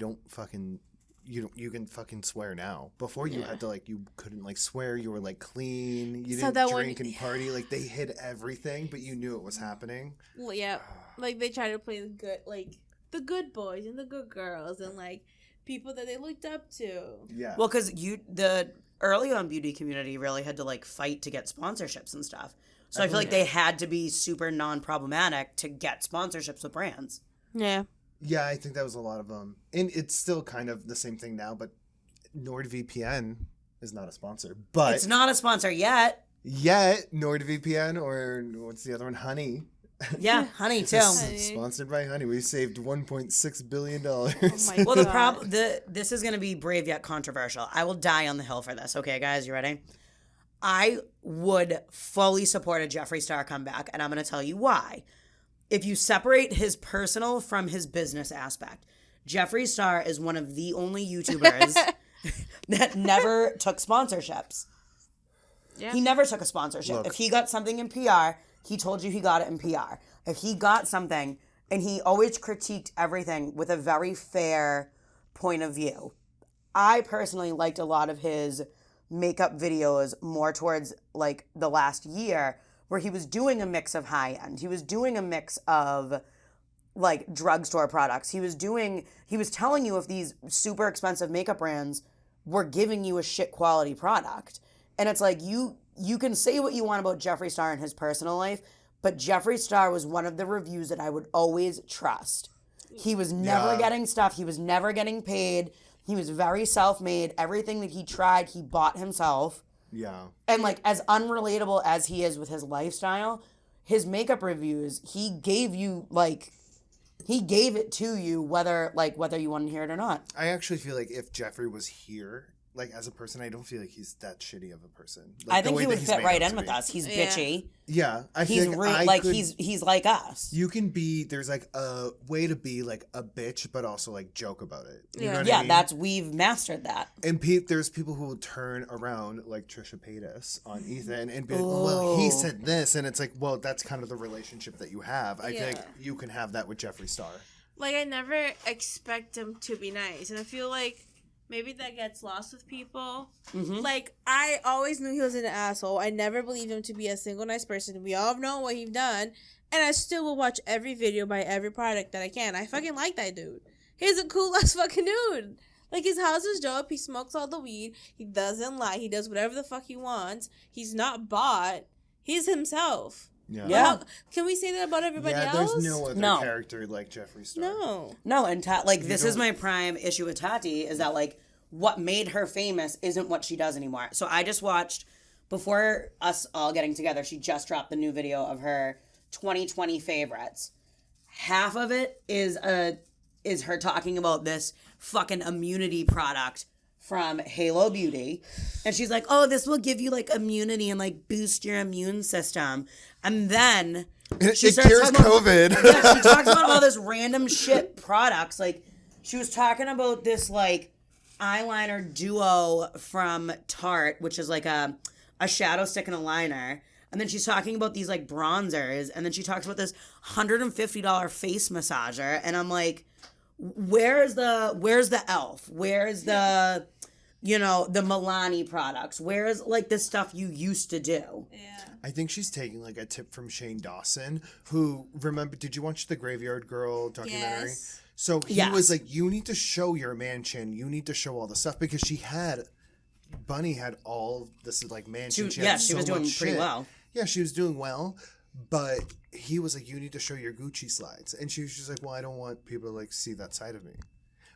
can fucking swear now. Before you had to like you couldn't like swear. You were like clean. You So didn't that drink one- and party. Like they hid everything, but you knew it was happening. Well, yeah, like they try to play the good, like the good boys and the good girls, and like people that they looked up to. Yeah. Well, because the early on beauty community really had to like fight to get sponsorships and stuff. So I feel like they had to be super non-problematic to get sponsorships with brands. Yeah. Yeah, I think that was a lot of them. And it's still kind of the same thing now, but NordVPN is not a sponsor. But It's not a sponsor yet. yet, NordVPN or what's the other one? Honey. Yeah, honey too. Honey. Sponsored by Honey. We saved $1.6 billion. Oh my Well, the God. this is going to be brave yet controversial. I will die on the hill for this. Okay, guys, you ready? I would fully support a Jeffree Star comeback, and I'm going to tell you why. If you separate his personal from his business aspect, Jeffree Star is one of the only YouTubers that never took sponsorships. Yeah. He never took a sponsorship. Look. If he got something in PR, he told you he got it in PR. If he got something, and he always critiqued everything with a very fair point of view. I personally liked a lot of his makeup videos more towards like the last year, where he was doing a mix of high end. He was doing a mix of like drugstore products. He was telling you if these super expensive makeup brands were giving you a shit quality product. And it's like you can say what you want about Jeffree Star in his personal life, but Jeffree Star was one of the reviews that I would always trust. He was never getting stuff. He was never getting paid. He was very self-made. Everything that he tried, he bought himself. Yeah. And like as unrelatable as he is with his lifestyle, his makeup reviews, he gave it to you whether you want to hear it or not. I actually feel like if Jeffree was here, like as a person, I don't feel like he's that shitty of a person. Like, I the think way he that would he's fit made right out in to with be. us. He's Yeah. bitchy. Yeah, I He's think rude. I Like could, he's like us. You can be there's like a way to be like a bitch, but also like joke about it. You know what Yeah, I mean? we've mastered that. And there's people who will turn around like Trisha Paytas on Ethan and be like, well, he said this, and it's like, well, that's kind of the relationship that you have. I think you can have that with Jeffree Star. Like I never expect him to be nice, and I feel like maybe that gets lost with people. Mm-hmm. Like I always knew he was an asshole. I never believed him to be a single nice person. We all know what he's done, and I still will watch every video by every product that I can. I fucking like that dude. He's a cool ass fucking dude. Like his house is dope. He smokes all the weed. He doesn't lie. He does whatever the fuck he wants. He's not bought. He's himself. Yeah. Yeah. How, can we say that about everybody Yeah, else? there's no other No. character like Jeffree Star. No. No, and this is don't- my prime issue with Tati is that like what made her famous isn't what she does anymore. So I just watched before us all getting together. She just dropped the new video of her 2020 favorites. Half of it is her talking about this fucking immunity product from Halo Beauty. And she's like, oh, this will give you like immunity and like boost your immune system. And then It starts cures talking about- COVID. yeah, she talks about all this random shit products. Like she was talking about this like eyeliner duo from Tarte, which is like a shadow stick and a liner. And then she's talking about these like bronzers, and then she talks about this $150 face massager, and I'm like, where's the e.l.f.? Where's the the Milani products? Where's like the stuff you used to do? Yeah. I think she's taking like a tip from Shane Dawson, who did you watch the Graveyard Girl documentary? Yes. So he Yes. was like, you need to show your mansion, you need to show all the stuff, because Bunny had all this like mansion. She was doing pretty well. Yeah, she was doing well, but he was like, you need to show your Gucci slides. And she was just like, well, I don't want people to like see that side of me.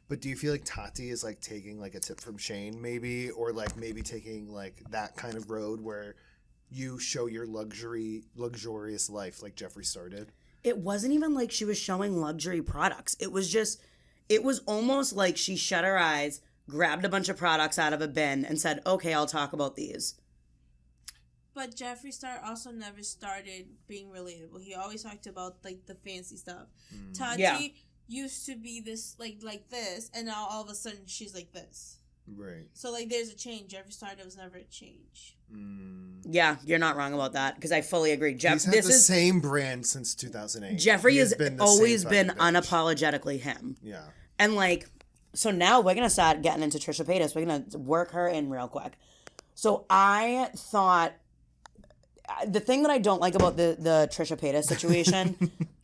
But do you feel like Tati is like taking like a tip from Shane maybe, or like maybe taking like that kind of road where you show your luxurious life like Jeffree Star did? It wasn't even like she was showing luxury products. It was almost like she shut her eyes, grabbed a bunch of products out of a bin, and said, okay, I'll talk about these. But Jeffree Star also never started being relatable. He always talked about like the fancy stuff. Tati used to be this like this, and now all of a sudden she's like this. Right. So like there's a change. Jeffree Star, there was never a change. Yeah, you're not wrong about that because I fully agree. He's had the same brand since 2008. Jeffree has always been bitch. unapologetically him. Yeah. And like, so now we're gonna start getting into Trisha Paytas. We're gonna work her in real quick. So I thought the thing that I don't like about the Trisha Paytas situation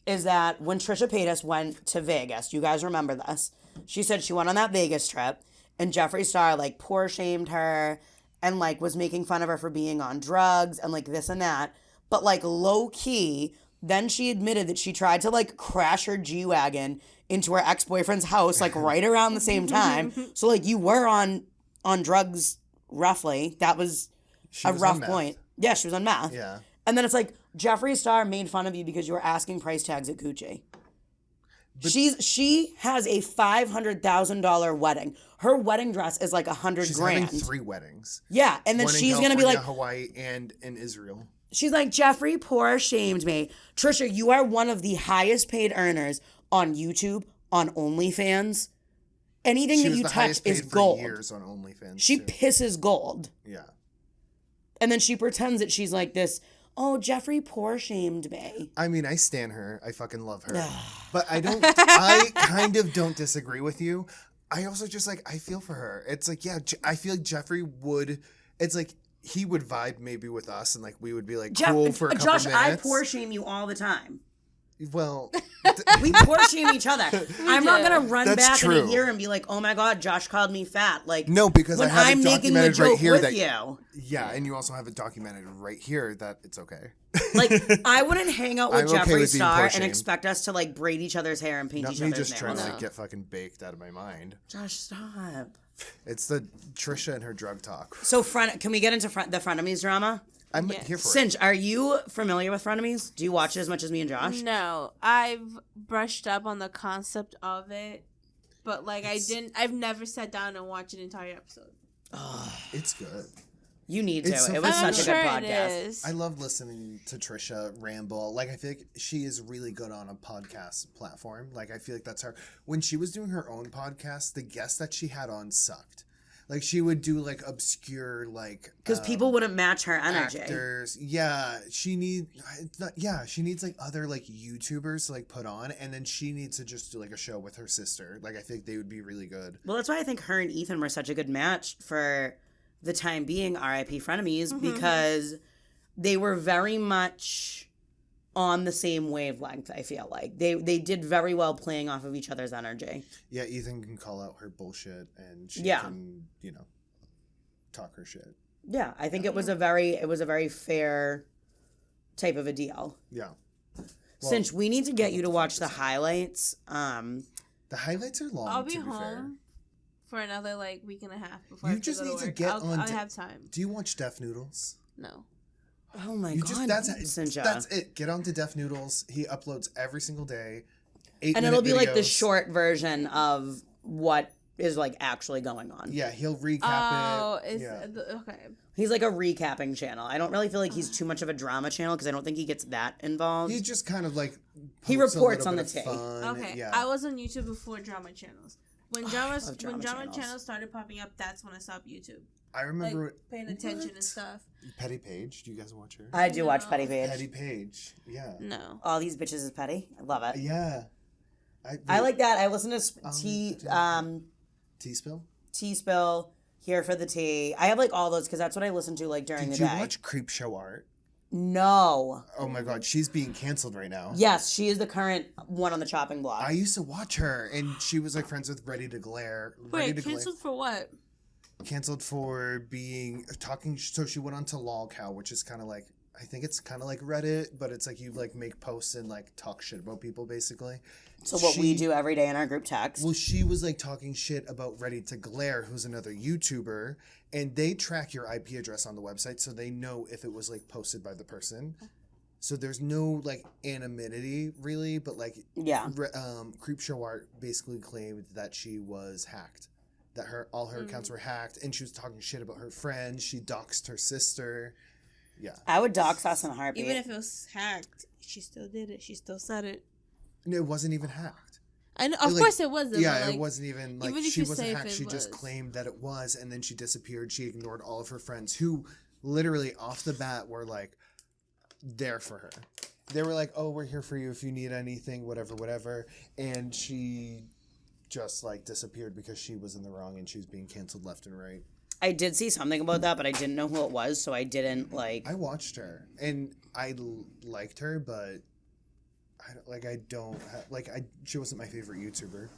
is that when Trisha Paytas went to Vegas, you guys remember this? She said she went on that Vegas trip, and Jeffree Star like poor shamed her and like was making fun of her for being on drugs and like this and that. But like low key, then she admitted that she tried to like crash her G-Wagon into her ex-boyfriend's house like right around the same time. So like you were on drugs roughly. That was a rough point. Yeah, she was on meth. Yeah. And then it's like Jeffree Star made fun of you because you were asking price tags at Gucci. But she has a $500,000 wedding. Her wedding dress is like $100,000. She's having 3 weddings. Yeah, and then she's gonna be like Hawaii and in Israel. She's like, Jeffree poor shamed me. Trisha, you are one of the highest paid earners on YouTube, on OnlyFans. Anything that you touch is gold. For years on OnlyFans. She pisses gold. Yeah. And then she pretends that she's like this, oh, Jeffree poor shamed me. I mean, I stan her. I fucking love her. But I kind of don't disagree with you. I also just like, I feel for her. It's like, yeah, I feel like Jeffree would, it's like, he would vibe maybe with us and like we would be like cool for a couple Josh, minutes. I poor shame you all the time. Well, we poor shame each other. I'm not gonna run That's back true. in a year and be like, "Oh my God, Josh called me fat." Like, no, because when I have I'm it making the documented joke right here with that you. Yeah, and you also have it documented right here that it's okay. Like, I wouldn't hang out with I'm okay Jeffree with being Star and poor-shamed. expect us to like braid each other's hair and paint Not each me other's just trying nails. to like get fucking baked out of my mind. Josh, stop. It's the Trisha and her drug talk. So, can we get into the Frenemies drama? I'm here for Cinch, are you familiar with Frenemies? Do you watch it as much as me and Josh? No, I've brushed up on the concept of it, but like I've never sat down and watched an entire episode. It's good. You need to. It's so It was funny. such a good podcast. It is. I love listening to Trisha ramble. Like, I feel like she is really good on a podcast platform. Like, I feel like that's her. When she was doing her own podcast, the guests that she had on sucked. Like, she would do, like, obscure, like... Because people wouldn't match her energy. Actors. Yeah, she needs, like, other, like, YouTubers to, like, put on. And then she needs to just do, like, a show with her sister. Like, I think they would be really good. Well, that's why I think her and Ethan were such a good match for the time being, R.I.P. Frenemies, because they were very much on the same wavelength, I feel like. They did very well playing off of each other's energy. Yeah, Ethan can call out her bullshit, and she can, talk her shit. Yeah, I think it was a very fair type of a deal. Yeah. Well, Cinch, we need to get you to watch the highlights. The highlights are long, I'll be to be fair. home for another like week and a half before You I have just to go need to to work. get I'll on. have time. Do you watch Def Noodles? No. Oh my God, That's Cincha. it. Get on to Def Noodles. He uploads every single day. And it'll be like the videos. short version of what is like actually going on. Yeah, he'll recap Oh, it. okay. He's like a recapping channel. I don't really feel like he's too much of a drama channel because I don't think he gets that involved. He just kind of like He posts a reports little on bit the of tape. fun. Okay. Yeah. I was on YouTube before drama channels. When drama channels. channels started popping up, that's when I stopped YouTube. I remember Like paying attention and stuff. Petty Page. Do you guys watch her? I do watch Petty Page. Petty Page. Yeah. No. All these bitches is petty. I love it. Yeah. I like that. I listen to T-Spill. T-Spill, Here for the Tea. I have like all those because that's what I listen to like during Did the you day. watch Creep Show Art? No. Oh my God, she's being canceled right now. Yes, she is the current one on the chopping block. I used to watch her, and she was like friends with Ready to Glare. Wait, canceled for what? Canceled for being talking. So she went on to LolCow, which is kind of like, I think it's kind of like Reddit, but it's like you like make posts and like talk shit about people basically. So what we do every day in our group text. Well, she was like talking shit about Ready to Glare, who's another YouTuber, and they track your IP address on the website, so they know if it was like posted by the person. So there's no like anonymity really, but like Creepshow Art basically claimed that she was hacked, that all her accounts were hacked, and she was talking shit about her friends. She doxed her sister. Yeah. I would dox us in a heartbeat. Even if it was hacked, she still did it. She still said it. No, it wasn't even hacked. I know, of course it wasn't. Yeah, but, like, it wasn't even like even if she you wasn't say if hacked. it She just was. claimed that it was, and then she disappeared. She ignored all of her friends who literally off the bat were like there for her. They were like, "Oh, we're here for you if you need anything, whatever." And she just like disappeared because she was in the wrong and she was being canceled left and right. I did see something about that, but I didn't know who it was, so I didn't like. I watched her and I liked her, but she wasn't my favorite YouTuber.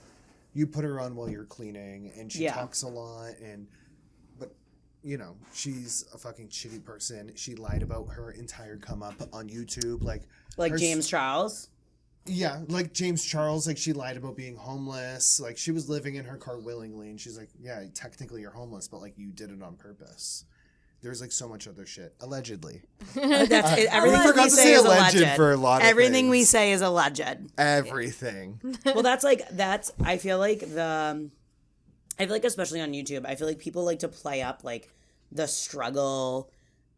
You put her on while you're cleaning, and she talks a lot, but you know, she's a fucking shitty person. She lied about her entire come up on YouTube, like James Charles. Yeah, like James Charles, like she lied about being homeless. Like she was living in her car willingly, and she's like, yeah, technically you're homeless, but like you did it on purpose. There's like so much other shit. Allegedly. That's it. We Everything forgot we to say say is alleged alleged. for a lot of Everything we things. say is alleged. Everything. Well, I feel like especially on YouTube, I feel like people like to play up like the struggle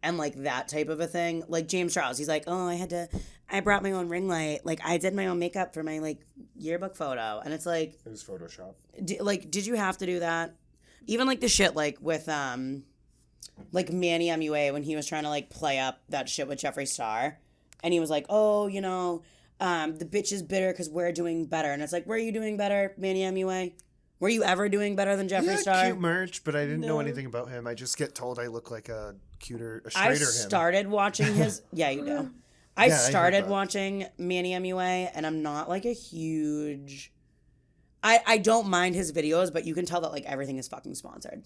and like that type of a thing. Like James Charles, he's like, oh, I brought my own ring light. Like I did my own makeup for my like yearbook photo. And it's like, It was Photoshop. did you have to do that? Even like the shit like with, like Manny MUA when he was trying to like play up that shit with Jeffree Star. And he was like, oh, you know, the bitch is bitter because we're doing better. And it's like, were you doing better, Manny MUA? Were you ever doing better than Jeffree Star? Cute merch, but I didn't know anything about him. I just get told I look like a straighter I him. started watching his... Yeah, you do. I Yeah, I heard started that. watching Manny MUA, and I'm not like a huge... I don't mind his videos, but you can tell that like everything is fucking sponsored.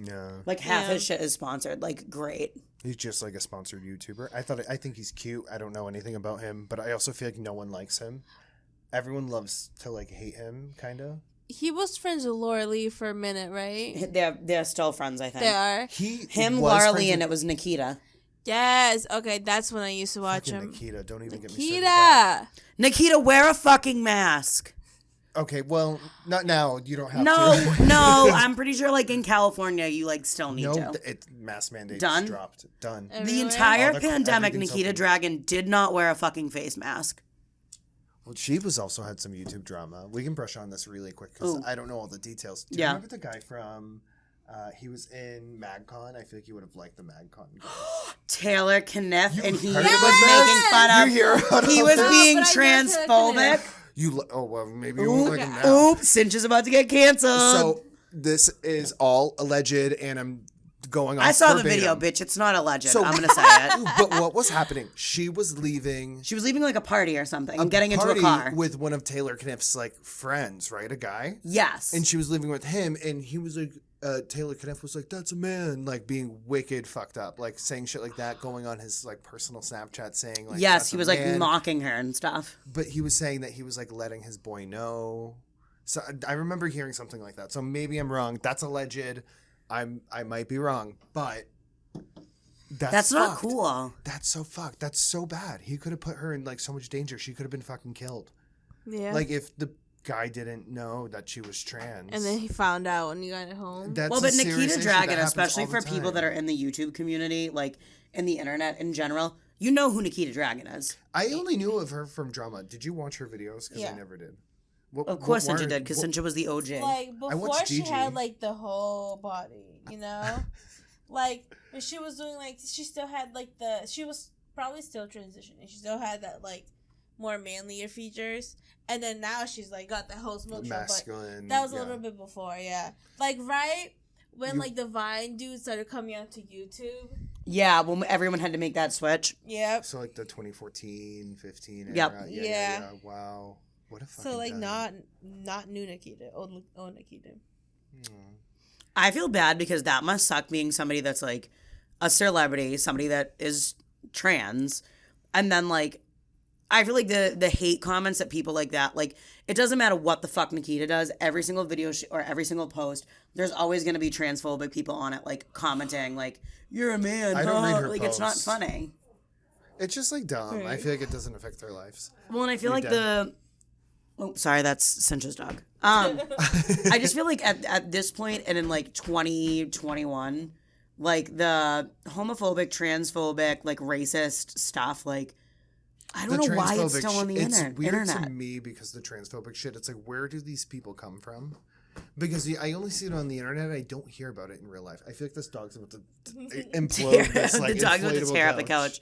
Yeah. Like half his shit is sponsored. Like, great. He's just like a sponsored YouTuber. I think he's cute. I don't know anything about him, but I also feel like no one likes him. Everyone loves to like hate him, kind of. He was friends with Laura Lee for a minute, right? They're still friends, I think. They are. Him, was Laura friends Lee, with and it was Nikita. Yes. Okay, that's when I used to watch fucking him. Nikita. Don't even get me started. Nikita. Nikita, wear a fucking mask. Okay, well, not now. You don't have No, to. no. I'm pretty sure like in California, you like still need No, to. mask mandates Done? dropped. Done. The Everywhere? entire All pandemic, everything's Nikita open. Dragon did not wear a fucking face mask. Well, she was also had some YouTube drama. We can brush on this really quick because Ooh. I don't know all the details. Do you Yeah. remember the guy from? He was in MagCon. I feel like you would have liked the MagCon. Guys. Taylor Kniff, and he heard was about this? making fun of. You hear about He all was this? being but I know Taylor transphobic. Oh well, maybe you won't like him now. Oops, Cinch is about to get canceled. So this is all alleged, and I'm going off. I saw the verbatim. video, bitch. It's not alleged. So- I'm gonna say it. But what was happening? She was leaving. She was leaving like a party or something, and getting into a party car. with one of Taylor Kniff's like friends, right? A guy. Yes. And she was living with him, and he was like, Taylor Kniff was like, "That's a man," like being wicked fucked up, like saying shit like that, going on his like personal Snapchat, saying like, yes, "That's he a was like man." mocking her and stuff. But he was saying that he was like letting his boy know. So I remember hearing something like that. So maybe I'm wrong. That's alleged. I might be wrong, but That's not fucked. cool. That's so fucked. That's so bad. He could have put her in like so much danger. She could have been fucking killed. Yeah. Like if the guy didn't know that she was trans. and then he found out when you got home. That's Well, a but serious Nikita issue Dragon, that happens especially all the for people time. that are in the YouTube community, like in the internet in general, you know who Nikita Dragon is. I only knew of her from drama. Did you watch her videos? Because Yeah. I never did. What, Of course, what Cincha were- did, because what- Cincha was the OG. Like I before watched she Gigi. had like the whole body, you know? Like when she was doing like she still had like she was probably still transitioning. She still had that like more manlier features. And then now she's like got that whole smoke show, but masculine. that was a yeah. little bit before, yeah. Like right when You- like the Vine dudes started coming out to YouTube. Yeah, when everyone had to make that switch. Yep. So like the 2014, 15 Yep. era. Yeah. Wow. What a fucking So like time. not new Nikita, old Nikita. I feel bad because that must suck being somebody that's like a celebrity, somebody that is trans, and then like I feel like the hate comments that people like that, like it doesn't matter what the fuck Nikita does, every single video or every single post, there's always going to be transphobic people on it, like commenting like you're a man. I don't read her like it's not posts. funny. It's just like dumb. I Right. feel like it doesn't affect their lives. Well, and I feel You're like dead. oh, sorry, that's Cincha's dog. I just feel like at this point and in like 2021, like the homophobic, transphobic, like racist stuff, like I don't know why it's still on the It's internet. weird to me because the transphobic shit, it's like, where do these people come from? Because I only see it on the internet. I don't hear about it in real life. I feel like this dog's about to implode this, like, the dog's about to inflatable tear up the couch.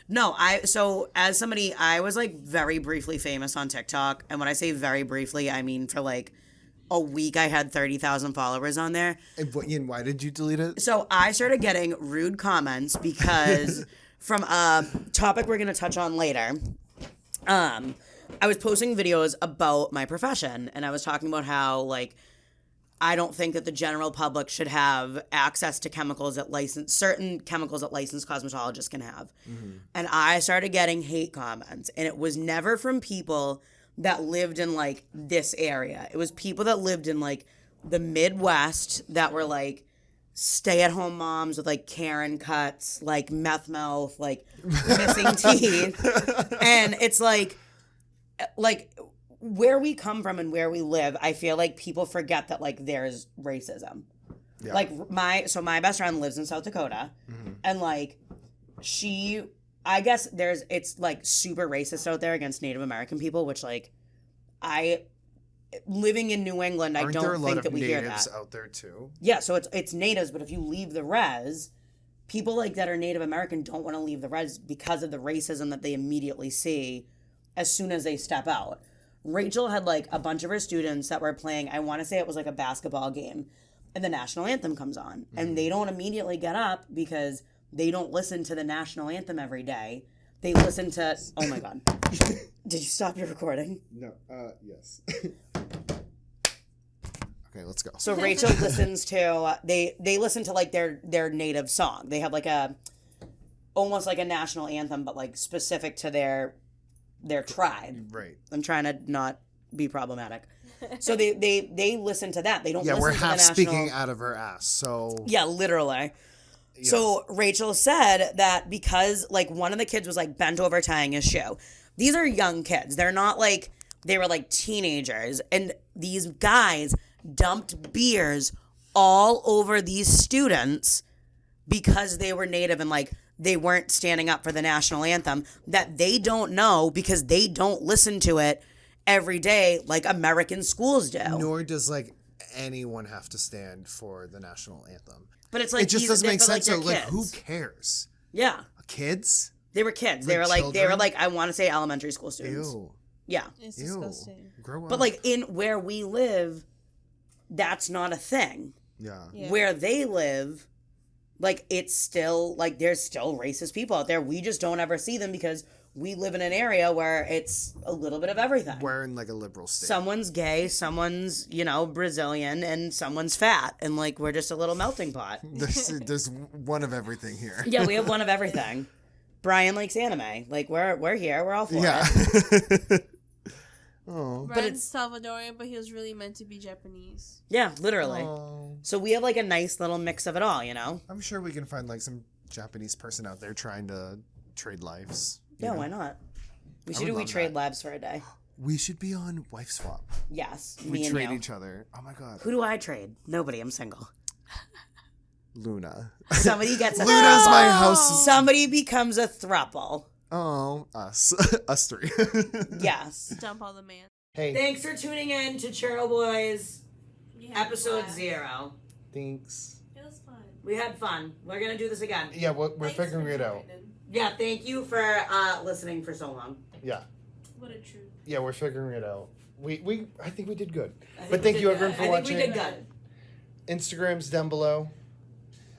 No, so as somebody, I was like very briefly famous on TikTok. And when I say very briefly, I mean for like a week I had 30,000 followers on there. And why did you delete it? So I started getting rude comments because from a topic we're going to touch on later, I was posting videos about my profession, and I was talking about how, like, I don't think that the general public should have access to chemicals that certain chemicals that licensed cosmetologists can have. Mm-hmm. And I started getting hate comments, and it was never from people that lived in, like, this area. It was people that lived in, like, the Midwest that were, like, stay-at-home moms with, like, Karen cuts, like, meth mouth, like, missing teeth. And it's like where we come from and where we live, I feel like people forget that, like, there's racism. Yeah. Like, my best friend lives in South Dakota, mm-hmm. and, like, I guess it's, like, super racist out there against Native American people, which, like, living in New England, I don't think that we hear that. Aren't there a lot of natives out there, too? Yeah, so it's natives, but if you leave the res, people, like, that are Native American don't want to leave the res because of the racism that they immediately see as soon as they step out. Rachel had, like, a bunch of her students that were playing, I want to say it was, like, a basketball game, and the national anthem comes on. Mm-hmm. And they don't immediately get up because they don't listen to the national anthem every day. They listen to... Oh, my God. Did you stop your recording? No. Yes. Okay, let's go. So Rachel listens to... They listen to, like, their native song. They have, like, almost like a national anthem, but, like, specific to their tribe. Right. I'm trying to not be problematic. So they listen to that. They don't listen to the national... Yeah, we're half speaking out of her ass, so... Yeah, literally. Yeah. So Rachel said that because, like, one of the kids was, like, bent over tying his shoe. These are young kids. They're not, like... They were, like, teenagers. And these guys dumped beers all over these students because they were Native and, like... They weren't standing up for the national anthem that they don't know because they don't listen to it every day like American schools do. Nor does, like, anyone have to stand for the national anthem. But it's like... It just doesn't make sense. Like, so, like, who cares? Yeah. Kids? They were kids. They were like, I want to say elementary school students. Ew. Yeah. It's disgusting. Grow up. But, like, in where we live, that's not a thing. Yeah. Where they live... Like, it's still, like, there's still racist people out there. We just don't ever see them because we live in an area where it's a little bit of everything. We're in, like, a liberal state. Someone's gay, someone's, Brazilian, and someone's fat. And, like, we're just a little melting pot. There's one of everything here. Yeah, we have one of everything. Brian likes anime. Like, we're here. We're all for it. Oh. Brian's Salvadorian, but he was really meant to be Japanese. Yeah, literally. Oh. So we have, like, a nice little mix of it all, I'm sure we can find, like, some Japanese person out there trying to trade lives. Yeah, why not? We trade labs for a day. We should be on Wife Swap. Yes, we trade each other. Oh my God. Who do I trade? Nobody. I'm single. Luna. Somebody gets a Luna's my house. Somebody becomes a throuple. Oh, us. Us three. Yes. Dump all the man. Hey. Thanks for tuning in to CHURRO BOYS, episode 0. Thanks. It was fun. We had fun. We're going to do this again. Yeah, we're figuring it out. Yeah, thank you for listening for so long. Yeah. What a truth. Yeah, we're figuring it out. I think we did good. But thank you everyone for watching. I think we did good. Instagram's down below.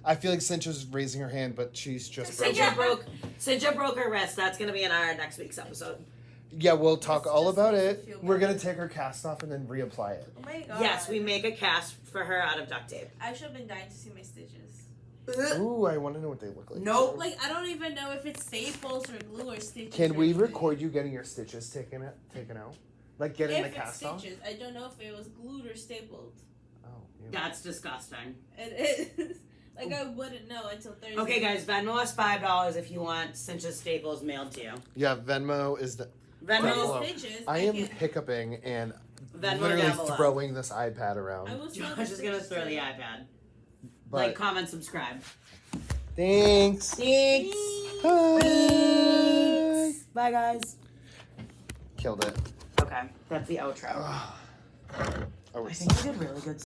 I feel like Cincha's raising her hand, but she's just Cincha broke her wrist. That's going to be in our next week's episode. Yeah, we'll talk all about it. We're going to take her cast off and then reapply it. Oh my God. Yes, we make a cast for her out of duct tape. I should have been dying to see my stitches. Ooh, I want to know what they look like. Nope. Like, I don't even know if it's staples or glue or stitches. Can we record you getting your stitches taken out? Like getting the cast off? Stitches. I don't know if it was glued or stapled. Oh, yeah. That's disgusting. It is. Like, I wouldn't know until Thursday. Okay, guys, Venmo us $5 if you want Cincha staples mailed to you. Yeah, Venmo is the... Venmo. Stitches, I am hiccuping and Venmo literally down below. throwing this iPad around. I was Josh is going to throw the iPad. Like, comment, subscribe. Thanks. Thanks. Bye. Bye, guys. Killed it. Okay, that's the outro. Oh, I think we did really good